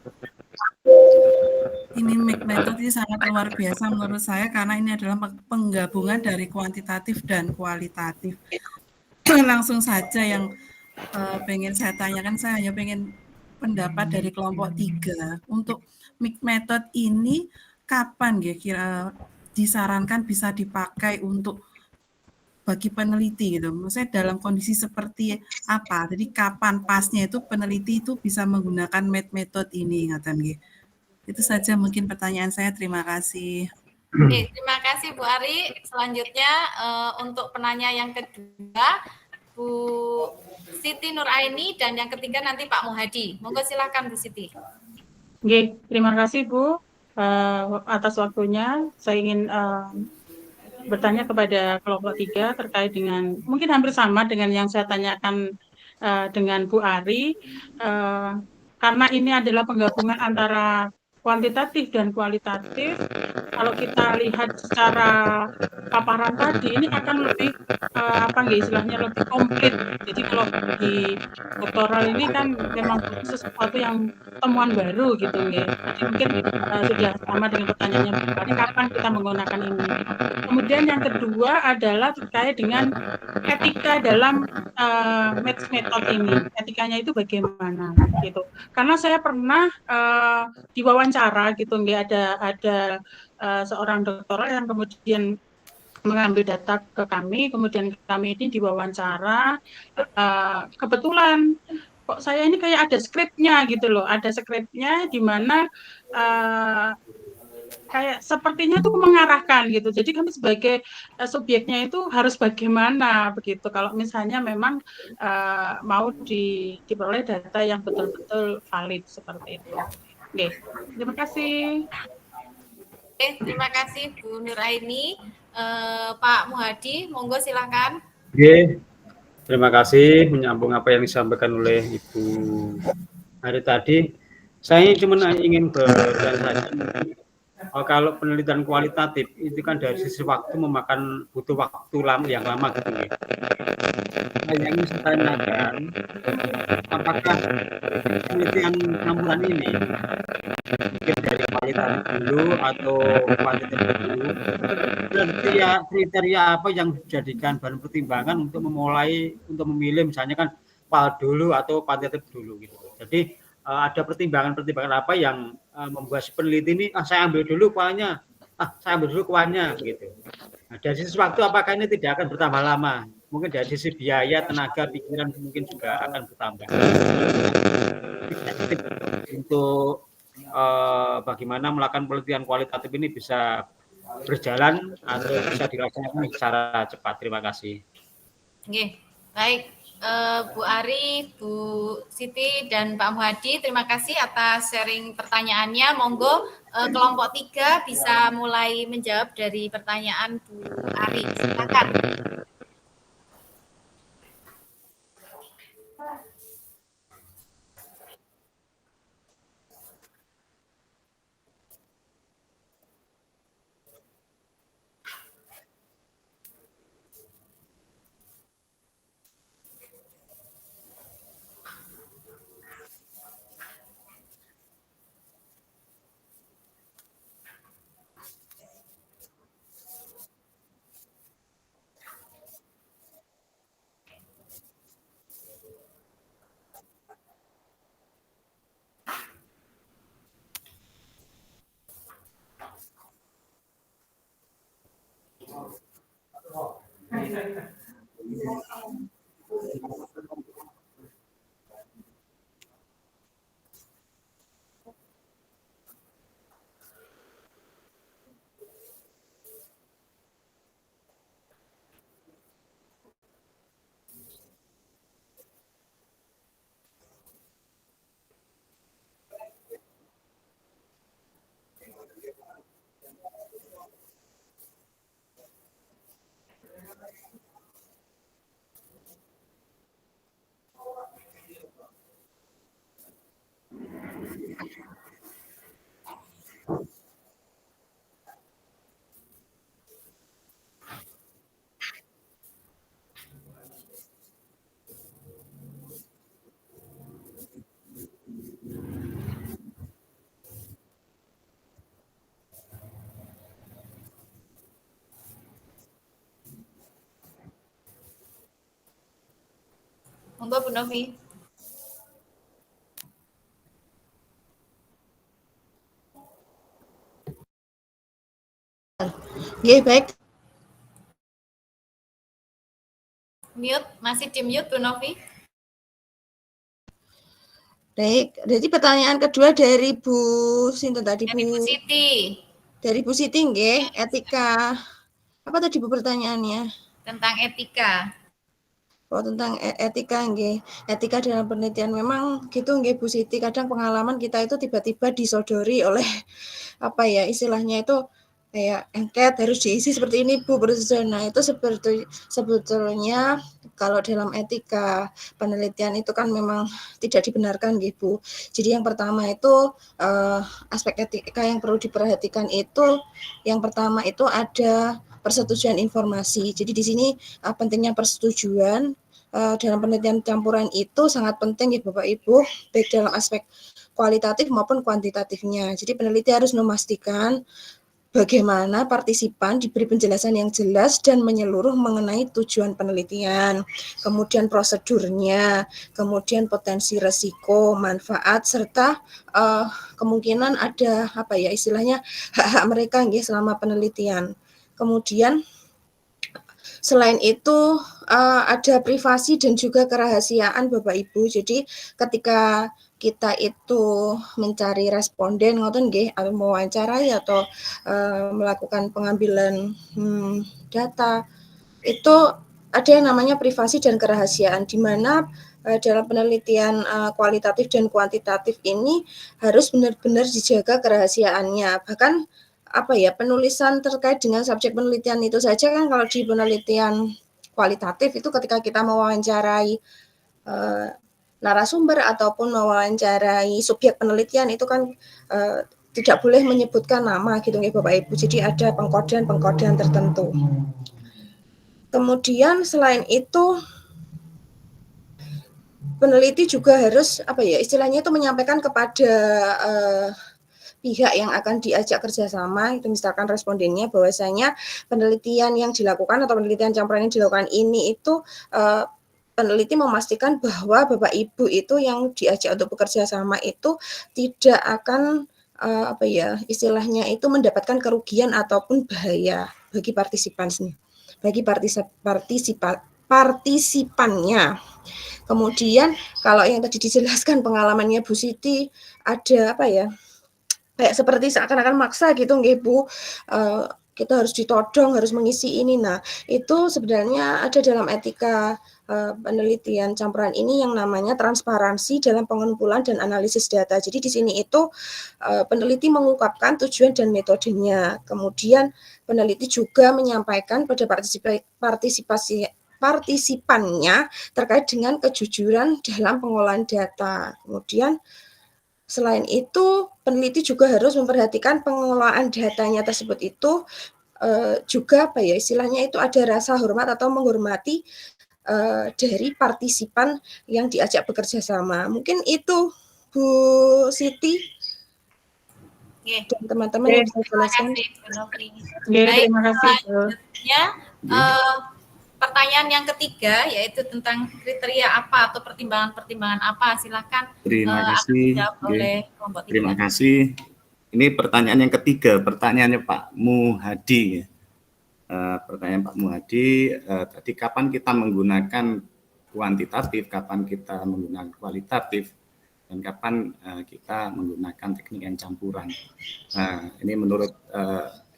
Ini method ini sangat luar biasa menurut saya karena ini adalah penggabungan dari kuantitatif dan kualitatif. Langsung saja yang pengen saya tanyakan, saya hanya pengen pendapat dari kelompok 3 untuk method ini kapan ya kira disarankan bisa dipakai untuk bagi peneliti gitu. Maksudnya dalam kondisi seperti apa? Jadi kapan pasnya itu peneliti itu bisa menggunakan metode ini ngaten nggih. Itu saja mungkin pertanyaan saya. Terima kasih. Oke, terima kasih Bu Ari. Selanjutnya untuk penanya yang kedua Bu Siti Nuraini dan yang ketiga nanti Pak Muhadi. Monggo silakan Bu Siti. Oke, terima kasih Bu atas waktunya. Saya ingin bertanya kepada kelompok 3 terkait dengan mungkin hampir sama dengan yang saya tanyakan dengan Bu Ari, karena ini adalah penggabungan antara kuantitatif dan kualitatif. Kalau kita lihat secara paparan tadi, ini akan lebih istilahnya lebih komplit. Jadi kalau di doktoral ini kan memang sesuatu yang temuan baru gitu, nggih. Jadi mungkin sudah sama dengan pertanyaannya Bu Ari, kapan kita menggunakan ini. Kemudian yang kedua adalah terkait dengan etika dalam metode ini. Etikanya itu bagaimana gitu. Karena saya pernah diwawancara gitu, nggih, ada seorang doktoral yang kemudian mengambil data ke kami, kemudian kami ini diwawancara, kebetulan kok saya ini kayak ada skripnya gitu loh, ada skripnya di mana kayak sepertinya tuh mengarahkan gitu. Jadi kami sebagai subjeknya itu harus bagaimana begitu. Kalau misalnya memang mau diperoleh data yang betul-betul valid seperti itu. Oke, terima kasih. Oke, terima kasih Bu Nuraini. Pak Muhadi, monggo silakan. Oke, terima kasih menyambung apa yang disampaikan oleh Ibu Ari tadi. Saya cuma ingin bertanya saja. Kalau penelitian kualitatif itu kan dari sisi waktu butuh waktu yang lama gitu ya. Nah, yang ingin saya tanyakan, apakah penelitian campuran ini mungkin dari kualitatif dulu atau kuantitatif dulu, kriteria apa yang dijadikan bahan pertimbangan untuk memilih misalnya kan kual dulu atau kuantitatif dulu gitu. Jadi ada pertimbangan apa yang membuat si peneliti ini saya ambil dulu kualnya, saya ambil dulu kualnya gitu. Nah, dari sisi waktu apakah ini tidak akan bertambah lama? Mungkin dari sisi biaya, tenaga, pikiran mungkin juga akan bertambah. Untuk bagaimana melakukan penelitian kualitatif ini bisa berjalan atau bisa dilaksanakan secara cepat. Terima kasih. Oke, baik. Bu Ari, Bu Siti, dan Pak Muhadi, terima kasih atas sharing pertanyaannya. Monggo kelompok 3 bisa mulai menjawab dari pertanyaan Bu Ari. Silakan. Monggo Bu Novi. Ya, baik. Mute, masih di mute Bu Novi. Baik, jadi pertanyaan kedua dari Bu Sinten tadi Dari Bu Siti. Dari Bu Siti nggih, etika. Apa tadi Bu pertanyaannya? Tentang etika. Oh, tentang etika nggih. Etika dalam penelitian memang gitu nggih Bu Siti, kadang pengalaman kita itu tiba-tiba disodori oleh apa ya istilahnya itu kayak angket harus diisi seperti ini Bu Presiden. Nah, itu sebetulnya kalau dalam etika penelitian itu kan memang tidak dibenarkan gitu. Jadi yang pertama itu aspek etika yang perlu diperhatikan itu yang pertama itu ada persetujuan informasi. Jadi di sini pentingnya persetujuan dalam penelitian campuran itu sangat penting ya Bapak Ibu, baik dalam aspek kualitatif maupun kuantitatifnya. Jadi peneliti harus memastikan bagaimana partisipan diberi penjelasan yang jelas dan menyeluruh mengenai tujuan penelitian, kemudian prosedurnya, kemudian potensi resiko, manfaat, serta kemungkinan ada apa ya istilahnya hak-hak mereka nggih selama penelitian. Kemudian selain itu ada privasi dan juga kerahasiaan Bapak Ibu. Jadi ketika kita itu mencari responden ngoten nggih atau mewawancarai atau melakukan pengambilan data itu ada yang namanya privasi dan kerahasiaan di mana dalam penelitian kualitatif dan kuantitatif ini harus benar-benar dijaga kerahasiaannya. Bahkan apa ya penulisan terkait dengan subjek penelitian itu saja kan kalau di penelitian kualitatif itu ketika kita mewawancarai narasumber ataupun mewawancarai subjek penelitian itu kan tidak boleh menyebutkan nama gitu ya Bapak Ibu. Jadi ada pengkodean tertentu. Kemudian selain itu peneliti juga harus apa ya istilahnya itu menyampaikan kepada pihak yang akan diajak kerjasama itu misalkan respondennya bahwasanya penelitian yang dilakukan atau penelitian campuran yang dilakukan ini itu peneliti memastikan bahwa Bapak Ibu itu yang diajak untuk bekerja sama itu tidak akan apa ya istilahnya itu mendapatkan kerugian ataupun bahaya bagi partisipannya, bagi partisipannya. Kemudian kalau yang tadi dijelaskan pengalamannya Bu Siti ada apa ya kayak seperti seakan-akan maksa gitu nggih Bu. Kita harus ditodong, harus mengisi ini. Nah, itu sebenarnya ada dalam etika penelitian campuran ini yang namanya transparansi dalam pengumpulan dan analisis data. Jadi di sini itu peneliti mengungkapkan tujuan dan metodenya. Kemudian peneliti juga menyampaikan pada partisipannya terkait dengan kejujuran dalam pengolahan data. Kemudian selain itu, peneliti juga harus memperhatikan pengelolaan datanya tersebut itu juga apa ya istilahnya itu ada rasa hormat atau menghormati dari partisipan yang diajak bekerja sama. Mungkin itu Bu Siti dan teman-teman yang bisa jelaskan. Baik, selanjutnya pertanyaan yang ketiga yaitu tentang kriteria apa atau pertimbangan-pertimbangan apa, silakan. Terima kasih. Oleh kelompok 3. Terima kasih. Ini pertanyaan yang ketiga, pertanyaannya Pak Muhadi. Pertanyaan Pak Muhadi, tadi kapan kita menggunakan kuantitatif, kapan kita menggunakan kualitatif, dan kapan kita menggunakan teknik yang campuran. Ini menurut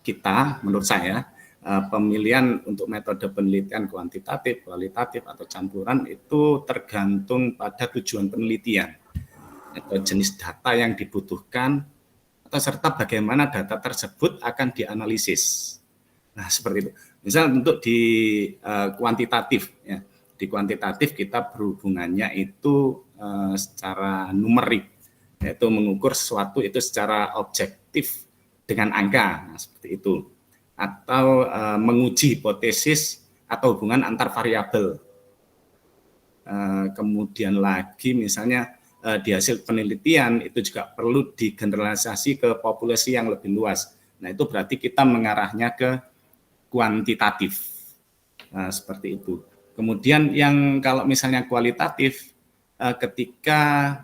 kita, menurut saya, pemilihan untuk metode penelitian kuantitatif, kualitatif, atau campuran itu tergantung pada tujuan penelitian atau jenis data yang dibutuhkan atau serta bagaimana data tersebut akan dianalisis. Nah, seperti itu. Misal untuk di kuantitatif, ya, di kuantitatif kita berhubungannya itu secara numerik, yaitu mengukur sesuatu itu secara objektif dengan angka, nah, seperti itu. Atau menguji hipotesis atau hubungan antar variabel. Kemudian lagi misalnya di hasil penelitian itu juga perlu digeneralisasi ke populasi yang lebih luas. Nah, itu berarti kita mengarahnya ke kuantitatif. Seperti itu. Kemudian yang kalau misalnya kualitatif, ketika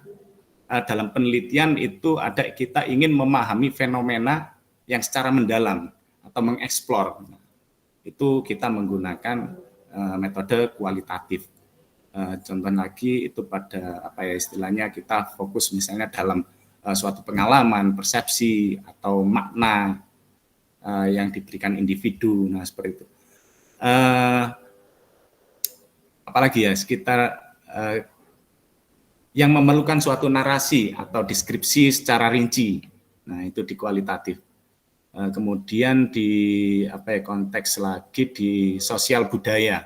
dalam penelitian itu ada kita ingin memahami fenomena yang secara mendalam atau mengeksplor, itu kita menggunakan metode kualitatif. Contoh lagi itu pada apa ya istilahnya kita fokus misalnya dalam suatu pengalaman, persepsi atau makna yang diberikan individu. Nah seperti itu. Apalagi ya sekitar yang memerlukan suatu narasi atau deskripsi secara rinci. Nah itu di kualitatif. Kemudian di apa ya konteks lagi di sosial budaya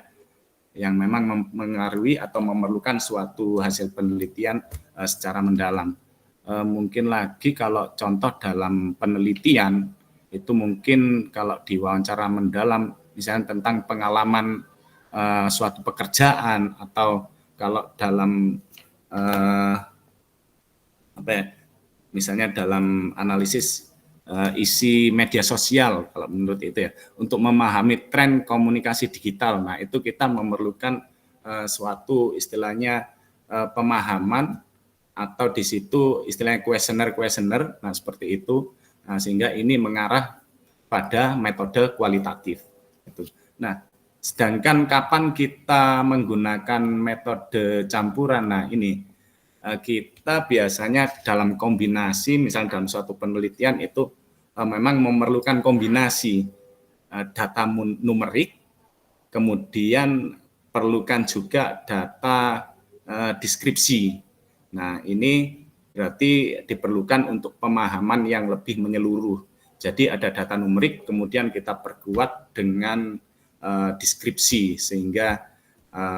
yang memang mengaruhi atau memerlukan suatu hasil penelitian secara mendalam. Mungkin lagi kalau contoh dalam penelitian itu mungkin kalau di wawancara mendalam misalnya tentang pengalaman suatu pekerjaan atau kalau dalam apa ya, misalnya dalam analisis isi media sosial kalau menurut itu ya untuk memahami tren komunikasi digital. Nah itu kita memerlukan suatu istilahnya pemahaman atau di situ istilahnya kuesioner. Nah seperti itu. Nah, sehingga ini mengarah pada metode kualitatif. Nah sedangkan kapan kita menggunakan metode campuran? Nah ini kita biasanya dalam kombinasi, misalnya dalam suatu penelitian itu memang memerlukan kombinasi data numerik, kemudian perlukan juga data deskripsi. Nah ini berarti diperlukan untuk pemahaman yang lebih menyeluruh. Jadi ada data numerik, kemudian kita perkuat dengan deskripsi sehingga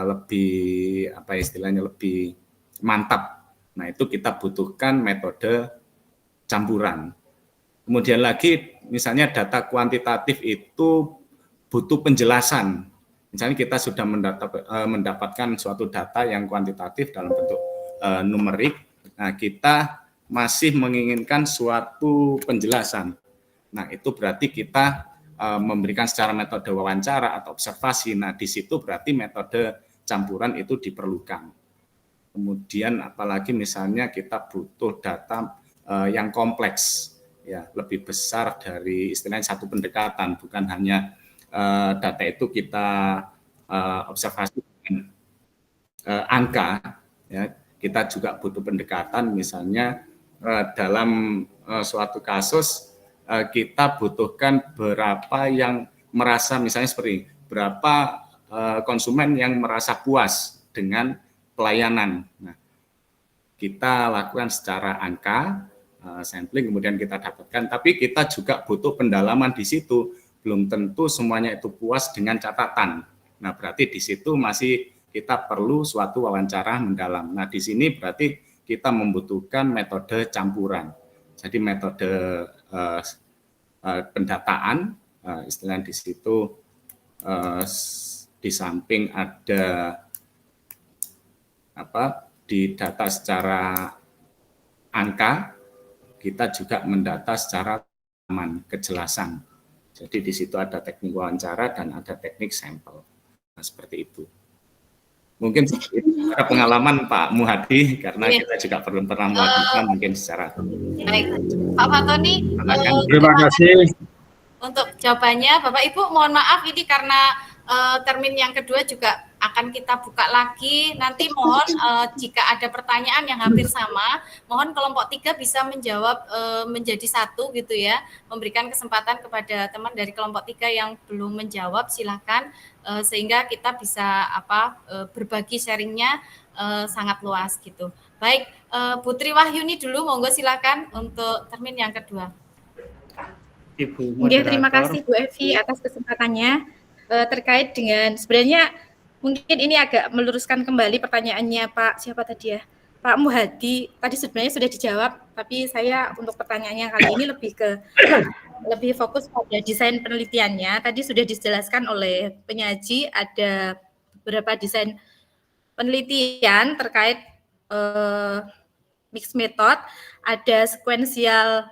lebih apa istilahnya lebih mantap. Nah itu kita butuhkan metode campuran. Kemudian lagi misalnya data kuantitatif itu butuh penjelasan. Misalnya kita sudah mendapatkan suatu data yang kuantitatif dalam bentuk numerik. Nah kita masih menginginkan suatu penjelasan. Nah itu berarti kita memberikan secara metode wawancara atau observasi. Nah di situ berarti metode campuran itu diperlukan. Kemudian apalagi misalnya kita butuh data yang kompleks, ya lebih besar dari istilahnya satu pendekatan, bukan hanya data itu kita observasi dengan angka, ya kita juga butuh pendekatan misalnya dalam suatu kasus kita butuhkan berapa yang merasa misalnya seperti berapa konsumen yang merasa puas dengan pelayanan. Nah, kita lakukan secara angka, sampling kemudian kita dapatkan, tapi kita juga butuh pendalaman di situ. Belum tentu semuanya itu puas dengan catatan. Nah, berarti di situ masih kita perlu suatu wawancara mendalam. Nah, di sini berarti kita membutuhkan metode campuran. Jadi metode pendataan, istilahnya di situ di samping ada di data secara angka, kita juga mendata secara kejelasan. Jadi di situ ada teknik wawancara dan ada teknik sampel. Nah, seperti itu. Mungkin secara pengalaman Pak Muhadi, karena kita juga pernah melakukan mungkin secara. Baik, Pak Fatoni. Terima kasih. Untuk jawabannya, Bapak Ibu mohon maaf ini karena termin yang kedua juga akan kita buka lagi. Nanti mohon jika ada pertanyaan yang hampir sama, mohon kelompok 3 bisa menjawab menjadi satu gitu ya. Memberikan kesempatan kepada teman dari kelompok 3 yang belum menjawab, silakan sehingga kita bisa berbagi sharingnya sangat luas gitu. Baik, Putri Wahyuni dulu, monggo silakan untuk termin yang kedua. Ibu moderator. Terima kasih Bu Evi atas kesempatannya terkait dengan sebenarnya mungkin ini agak meluruskan kembali pertanyaannya Pak siapa tadi ya Pak Muhadi tadi sebenarnya sudah dijawab tapi saya untuk pertanyaannya kali ini lebih fokus pada desain penelitiannya. Tadi sudah dijelaskan oleh penyaji ada beberapa desain penelitian terkait mixed method, ada sequential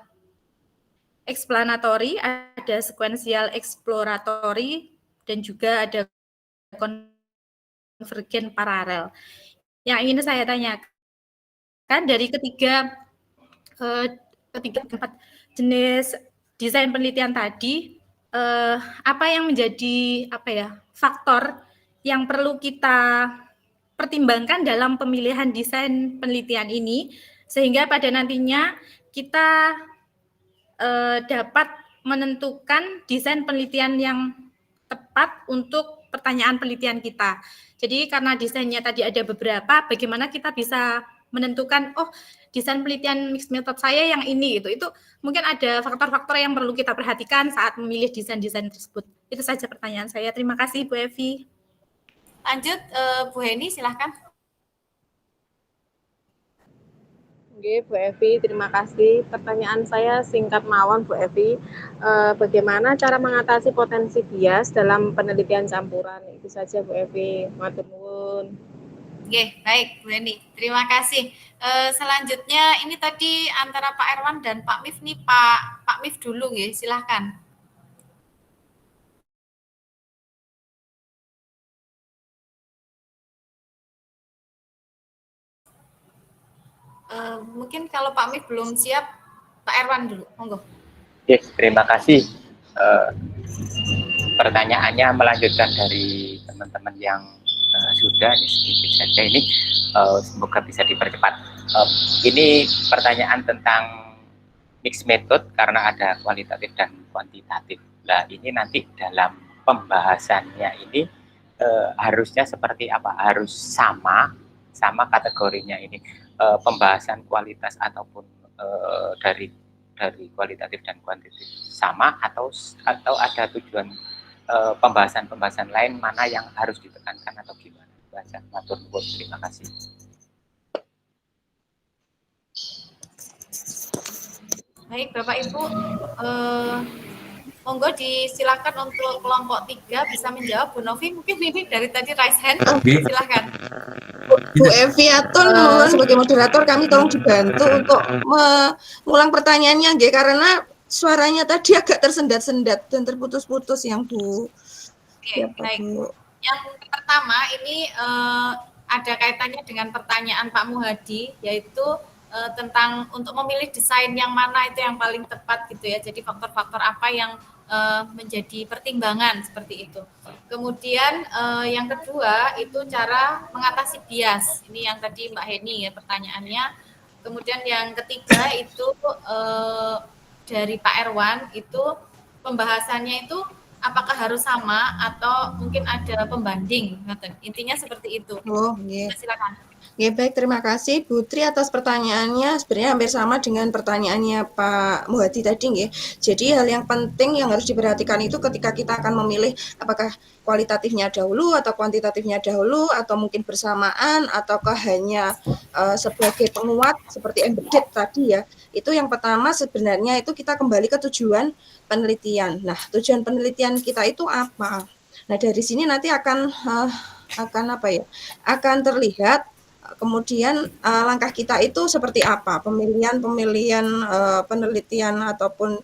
explanatory, ada sequential exploratory, dan juga ada konvergen paralel. Yang ingin saya tanyakan dari ketiga empat jenis desain penelitian tadi, apa yang menjadi faktor yang perlu kita pertimbangkan dalam pemilihan desain penelitian ini, sehingga pada nantinya kita dapat menentukan desain penelitian yang tepat untuk pertanyaan penelitian kita. Jadi karena desainnya tadi ada beberapa, bagaimana kita bisa menentukan, oh desain penelitian mixed method saya yang ini, itu mungkin ada faktor-faktor yang perlu kita perhatikan saat memilih desain-desain tersebut. Itu saja pertanyaan saya. Terima kasih Bu Evi. Lanjut Bu Heni, silahkan. Oke, Bu Evi, terima kasih. Pertanyaan saya singkat mawon, Bu Evi. Bagaimana cara mengatasi potensi bias dalam penelitian campuran? Itu saja, Bu Evi. Matur nuwun. Oke, baik Bu Heni. Terima kasih. Selanjutnya ini tadi antara Pak Erwan dan Pak Mif nih, Pak Mif dulu nggih, silahkan. Mungkin kalau Pak Mif belum siap, Pak Erwan dulu, monggo. Oke, terima kasih. Pertanyaannya melanjutkan dari teman-teman yang sudah, sedikit saja ini, semoga bisa dipercepat. Ini pertanyaan tentang mixed method karena ada kualitatif dan kuantitatif. Nah, ini nanti dalam pembahasannya ini harusnya seperti apa? Harus sama kategorinya ini. Pembahasan kualitas ataupun dari kualitatif dan kuantitatif sama atau ada tujuan pembahasan lain mana yang harus ditekankan atau gimana? Baca matur nuwun, terima kasih. Baik Bapak Ibu, monggo disilakan untuk kelompok 3 bisa menjawab. Bu Novi mungkin ini dari tadi raise hand, silakan. Bu Evi Atun, sebagai moderator kami tolong dibantu untuk mengulang pertanyaannya, nggih, karena suaranya tadi agak tersendat-sendat dan terputus-putus yang Bu. Oke, baik. Yang pertama ini ada kaitannya dengan pertanyaan Pak Muhadi, yaitu tentang untuk memilih desain yang mana itu yang paling tepat gitu ya. Jadi faktor-faktor apa yang menjadi pertimbangan seperti itu. Kemudian yang kedua itu cara mengatasi bias. Ini yang tadi Mbak Heni ya pertanyaannya. Kemudian yang ketiga itu dari Pak Erwan itu pembahasannya itu apakah harus sama atau mungkin ada pembanding. Intinya seperti itu. Oh, iya. Silakan. Ya, baik, terima kasih Bu Tri atas pertanyaannya. Sebenarnya hampir sama dengan pertanyaannya Pak Muhadi tadi, nggih. Jadi hal yang penting yang harus diperhatikan itu ketika kita akan memilih apakah kualitatifnya dahulu atau kuantitatifnya dahulu atau mungkin bersamaan ataukah hanya sebagai penguat seperti embedded tadi ya. Itu yang pertama sebenarnya itu kita kembali ke tujuan penelitian. Nah, tujuan penelitian kita itu apa? Nah, dari sini nanti akan apa ya? Akan terlihat kemudian langkah kita itu seperti apa, pemilihan penelitian ataupun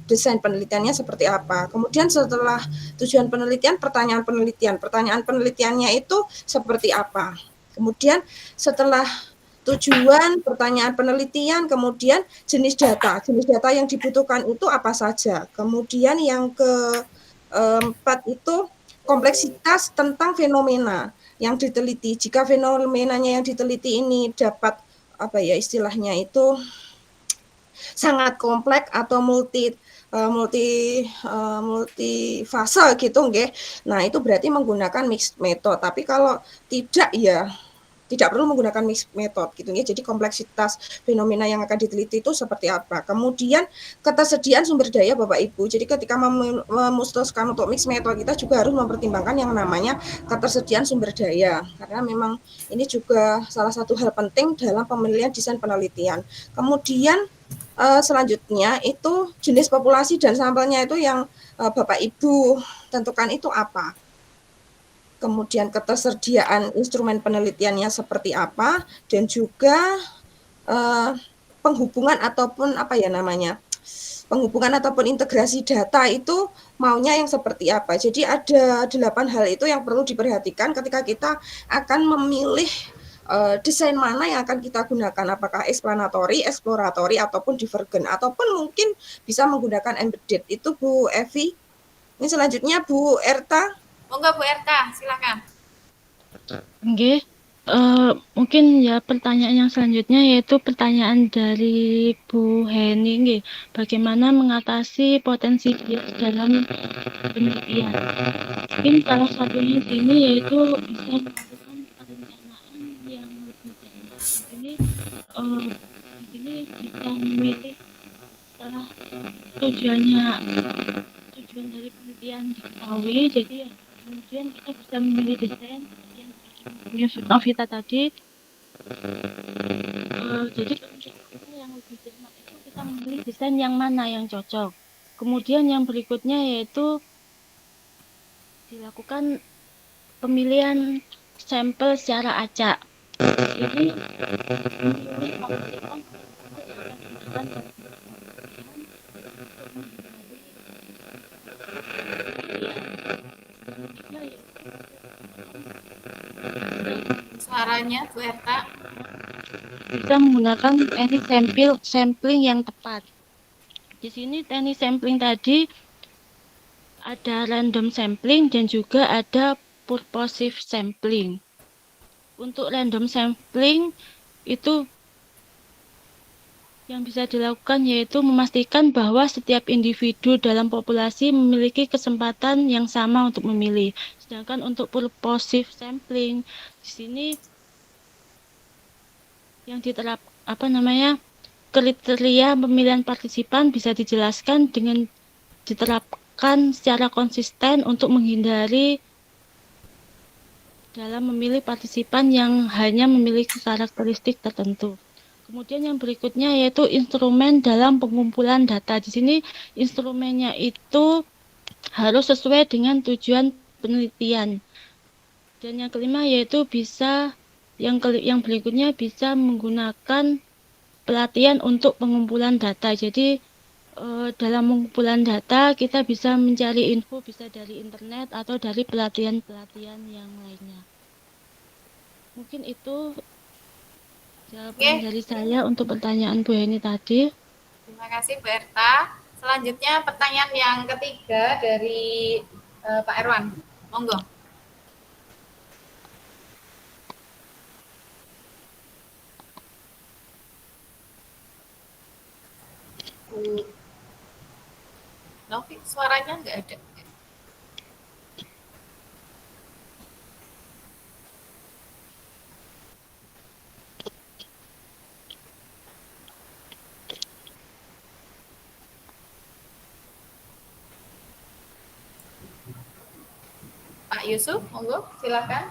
desain penelitiannya seperti apa. Kemudian setelah tujuan penelitian, pertanyaan penelitiannya itu seperti apa. Kemudian setelah tujuan, pertanyaan penelitian, kemudian jenis data yang dibutuhkan itu apa saja. Kemudian yang keempat itu kompleksitas tentang fenomena yang diteliti. Jika fenomenanya yang diteliti ini dapat apa ya istilahnya itu sangat kompleks atau multifase gitu nggih. Nah, itu berarti menggunakan mixed method. Tapi kalau tidak ya tidak perlu menggunakan mixed method gitu ya. Jadi kompleksitas fenomena yang akan diteliti itu seperti apa. Kemudian ketersediaan sumber daya Bapak Ibu. Jadi ketika memutuskan untuk mixed method kita juga harus mempertimbangkan yang namanya ketersediaan sumber daya. Karena memang ini juga salah satu hal penting dalam pemilihan desain penelitian. Kemudian selanjutnya itu jenis populasi dan sampelnya itu yang Bapak Ibu tentukan itu apa. Kemudian ketersediaan instrumen penelitiannya seperti apa, dan juga penghubungan ataupun penghubungan ataupun integrasi data itu maunya yang seperti apa. Jadi ada 8 hal itu yang perlu diperhatikan ketika kita akan memilih desain mana yang akan kita gunakan, apakah explanatory, exploratory, ataupun divergent, ataupun mungkin bisa menggunakan embedded. Itu Bu Evi. Ini selanjutnya Bu Erta. Monggo Bu Erta, silakan. Nggih. Mungkin ya pertanyaan yang selanjutnya yaitu pertanyaan dari Bu Heni nggih. Bagaimana mengatasi potensi bias dalam penelitian? Mungkin salah satunya di sini yaitu bisa melakukan perencanaan yang lebih cermat. Di sini bisa memilih setelah tujuan dari penelitian diketahui, jadi ya, kemudian kita bisa memilih desain yang Novita tadi. Jadi yang lebih cermat itu kita memilih desain yang mana yang cocok. Kemudian yang berikutnya yaitu dilakukan pemilihan sampel secara acak. Jadi Suaranya Bu Erta. Bisa menggunakan teknik sampling yang tepat. Di sini teknik sampling tadi ada random sampling dan juga ada purposive sampling. Untuk random sampling itu yang bisa dilakukan yaitu memastikan bahwa setiap individu dalam populasi memiliki kesempatan yang sama untuk memilih. Sedangkan untuk purposive sampling di sini yang kriteria pemilihan partisipan bisa dijelaskan dengan diterapkan secara konsisten untuk menghindari dalam memilih partisipan yang hanya memiliki karakteristik tertentu. Kemudian yang berikutnya yaitu instrumen dalam pengumpulan data. Di sini instrumennya itu harus sesuai dengan tujuan penelitian. Dan yang kelima yaitu yang berikutnya bisa menggunakan pelatihan untuk pengumpulan data. Jadi dalam pengumpulan data kita bisa mencari info bisa dari internet atau dari pelatihan-pelatihan yang lainnya. Mungkin itu jawaban dari saya untuk pertanyaan Bu Heni tadi. Terima kasih Bu Erta. Selanjutnya pertanyaan yang ketiga dari Pak Erwan. Monggo. Novi, suaranya nggak ada. Pak Yusuf, monggo, silakan.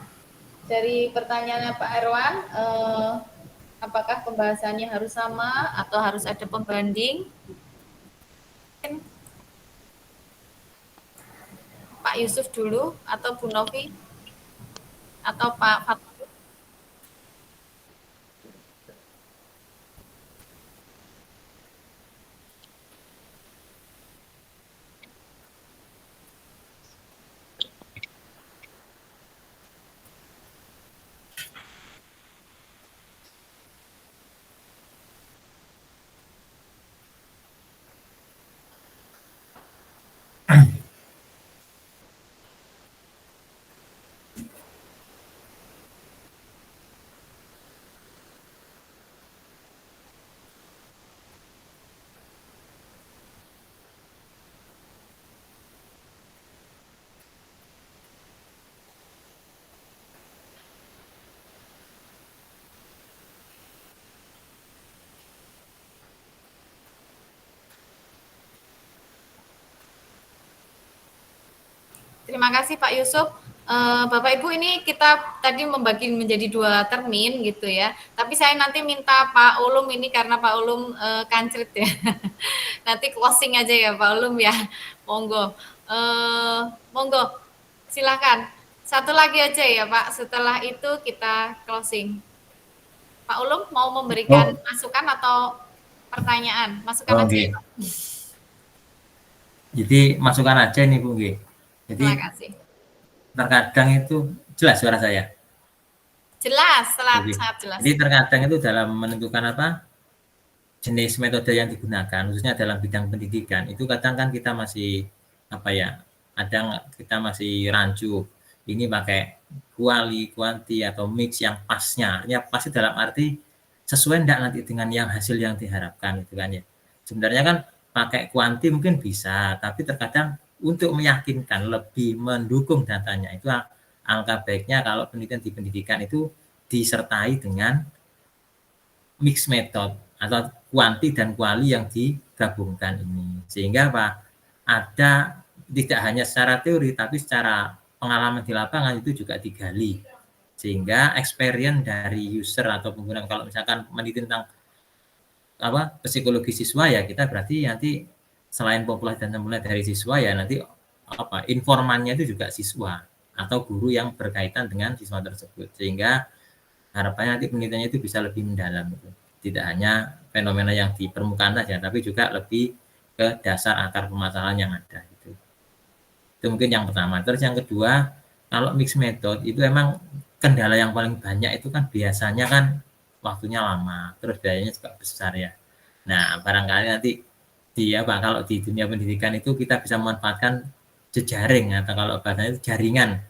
Dari pertanyaannya Pak Erwan, apakah pembahasannya harus sama atau harus ada pembanding? Pak Yusuf dulu atau Bu Novi atau Pak Fatma? Terima kasih Pak Yusuf. Bapak Ibu, ini kita tadi membagi menjadi 2 termin gitu ya. Tapi saya nanti minta Pak Ulum ini karena Pak Ulum kancrit ya. Nanti closing aja ya Pak Ulum ya. Monggo. Monggo. Silakan. Satu lagi aja ya Pak. Setelah itu kita closing. Pak Ulum mau memberikan masukan atau pertanyaan? Masukan aja ya Pak. Jadi masukan aja nih Bu G. Jadi terima kasih. Terkadang itu jelas suara saya. Jelas, sangat jelas. Jadi terkadang itu dalam menentukan jenis metode yang digunakan, khususnya dalam bidang pendidikan, itu kadang kan kita masih kadang kita masih rancu, ini pakai kuanti atau mix yang pasnya. Artinya pasti dalam arti sesuai enggak nanti dengan yang hasil yang diharapkan itu kan ya. Sebenarnya kan pakai kuanti mungkin bisa, tapi terkadang untuk meyakinkan lebih mendukung datanya itu angka baiknya kalau penelitian di pendidikan itu disertai dengan mix method atau kuanti dan kuali yang digabungkan ini. Sehingga apa? Ada tidak hanya secara teori tapi secara pengalaman di lapangan itu juga digali. Sehingga experience dari user atau pengguna kalau misalkan meneliti tentang psikologi siswa ya kita berarti nanti selain populasi dan mulai dari siswa ya nanti informannya itu juga siswa atau guru yang berkaitan dengan siswa tersebut sehingga harapannya nanti penelitiannya itu bisa lebih mendalam gitu. Tidak hanya fenomena yang di permukaan saja tapi juga lebih ke dasar akar permasalahan yang ada gitu. Itu mungkin yang pertama. Terus yang kedua kalau mix method itu emang kendala yang paling banyak itu kan biasanya kan waktunya lama, terus biayanya juga besar ya. Nah, barangkali nanti kalau di dunia pendidikan itu kita bisa memanfaatkan jejaring atau kalau bahasanya itu jaringan.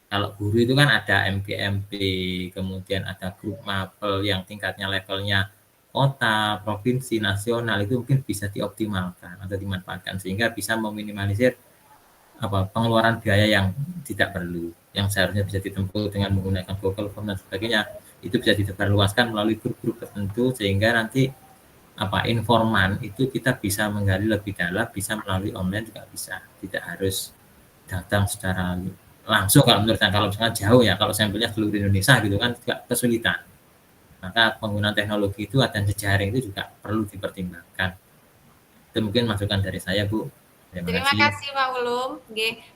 Kalau guru itu kan ada MGMP, kemudian ada grup mapel yang tingkatnya levelnya kota, provinsi, nasional itu mungkin bisa dioptimalkan atau dimanfaatkan sehingga bisa meminimalisir pengeluaran biaya yang tidak perlu, yang seharusnya bisa ditempuh dengan menggunakan Google Form dan sebagainya, itu bisa disebarluaskan melalui grup-grup tertentu sehingga nanti informan itu kita bisa menggali lebih dalam, bisa melalui online juga bisa, tidak harus datang secara langsung kalau menurut saya. Kalau misalkan jauh ya, kalau sampelnya seluruh Indonesia gitu kan juga kesulitan, maka penggunaan teknologi itu dan jejaring itu juga perlu dipertimbangkan. Itu mungkin masukan dari saya, Bu. Terima kasih Pak Ulum.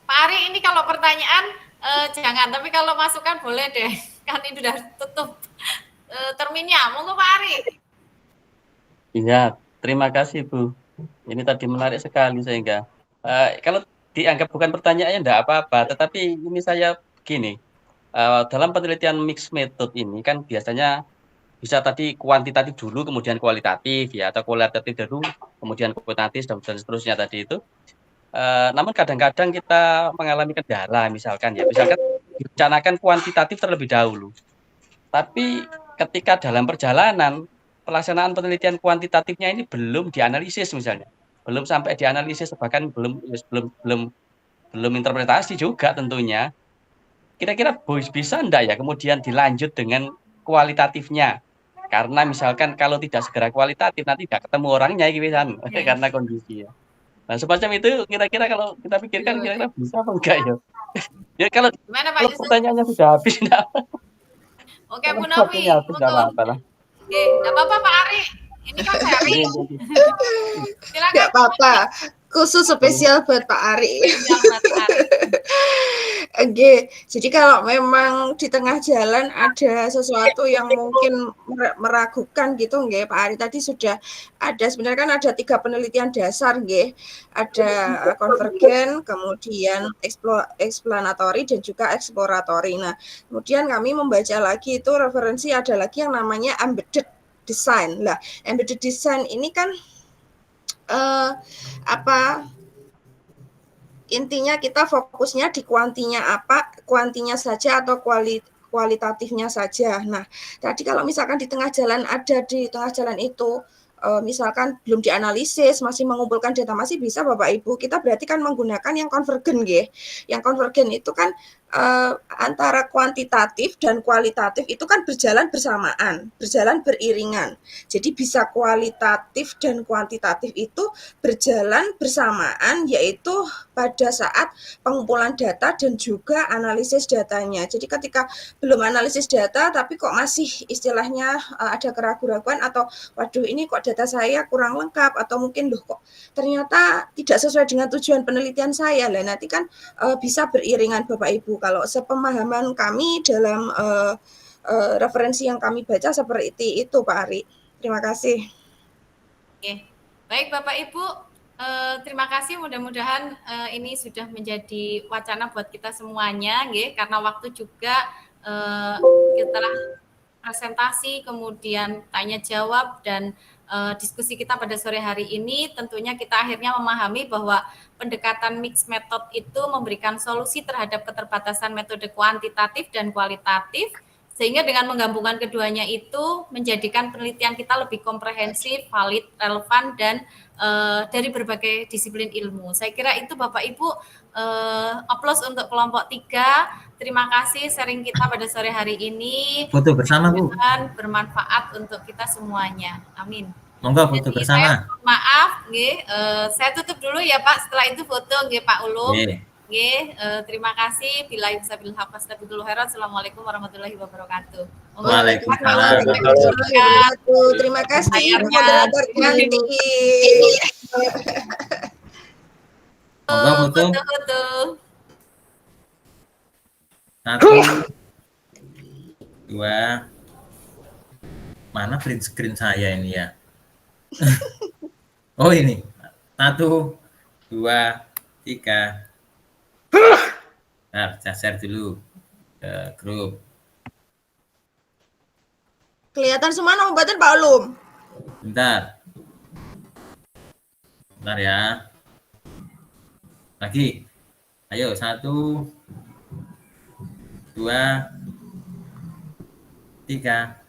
Pak Ari, ini kalau pertanyaan jangan, tapi kalau masukan boleh deh. Kan ini sudah tutup terminnya. Monggo Pak Ari. Iya, terima kasih Bu. Ini tadi menarik sekali sehingga kalau dianggap bukan pertanyaannya enggak apa-apa, tetapi ini saya gini, dalam penelitian mixed method ini kan biasanya bisa tadi kuantitatif dulu kemudian kualitatif ya, atau kualitatif dulu kemudian kuantitatif dan seterusnya tadi itu. Namun kadang-kadang kita mengalami kendala misalkan direncanakan kuantitatif terlebih dahulu. Tapi ketika dalam perjalanan pelaksanaan penelitian kuantitatifnya ini belum dianalisis misalnya. Belum sampai dianalisis bahkan belum interpretasi juga tentunya. Kira-kira bisa enggak ya kemudian dilanjut dengan kualitatifnya? Karena misalkan kalau tidak segera kualitatif nanti tidak ketemu orangnya karena kondisi ya. Nah, semacam itu kira-kira kalau kita pikirkan kira-kira bisa apa enggak ya? Ya kalau pertanyaannya sudah habis enggak? Oke, Bu Novi. Enggak apa-apa lah. Oke, enggak apa-apa Pak Ari. Ini kan sharing. Silakan. Enggak apa-apa. Khusus spesial buat Pak Ari. Oke, jadi kalau memang di tengah jalan ada sesuatu yang mungkin meragukan gitu, nggih, Pak Ari tadi sudah ada sebenarnya kan ada 3 penelitian dasar, nggih. Ada konvergen, kemudian explanatory dan juga exploratory. Nah, kemudian kami membaca lagi itu referensi ada lagi yang namanya embedded design. Lah, embedded design ini kan intinya kita fokusnya di kuantinya saja atau kualitatifnya saja. Nah, tadi kalau misalkan di tengah jalan itu misalkan belum dianalisis, masih mengumpulkan data, masih bisa Bapak Ibu, kita berarti kan menggunakan yang konvergen nggih. Yang konvergen itu kan antara kuantitatif dan kualitatif itu kan berjalan bersamaan, berjalan beriringan. Jadi bisa kualitatif dan kuantitatif itu berjalan bersamaan, yaitu pada saat pengumpulan data dan juga analisis datanya. Jadi ketika belum analisis data tapi kok masih istilahnya ada keraguan-keraguan atau waduh ini kok data saya kurang lengkap atau mungkin loh kok ternyata tidak sesuai dengan tujuan penelitian saya. Lah nanti kan bisa beriringan Bapak Ibu. Kalau sepemahaman kami dalam referensi yang kami baca seperti itu Pak Ari. Terima kasih. Oke. Baik Bapak Ibu, terima kasih, mudah-mudahan ini sudah menjadi wacana buat kita semuanya, nggih, karena waktu juga kita presentasi, kemudian tanya jawab dan diskusi kita pada sore hari ini, tentunya kita akhirnya memahami bahwa pendekatan mixed method itu memberikan solusi terhadap keterbatasan metode kuantitatif dan kualitatif, sehingga dengan menggabungkan keduanya itu menjadikan penelitian kita lebih komprehensif, valid, relevan, dan dari berbagai disiplin ilmu. Saya kira itu Bapak Ibu, aplaus untuk kelompok 3. Terima kasih sharing kita pada sore hari ini. Foto bersama, Bu. Bermanfaat untuk kita semuanya. Amin. Monggo foto Jadi bersama. Maaf, saya tutup dulu ya Pak. Setelah itu foto, Pak Ulum. Terima kasih. Bila wabillahi taufiq. Assalamualaikum warahmatullahi wabarakatuh. Waalaikumsalam. Terima kasih moderator cantik. Monggo foto. Foto. 1, 2, mana print screen saya ini ya? Oh ini, 1, 2, 3. Nah, saya share dulu ke grup. Kelihatan semua nama badan Pak Ulum. Bentar ya. Lagi. Ayo, 1, 2, 3.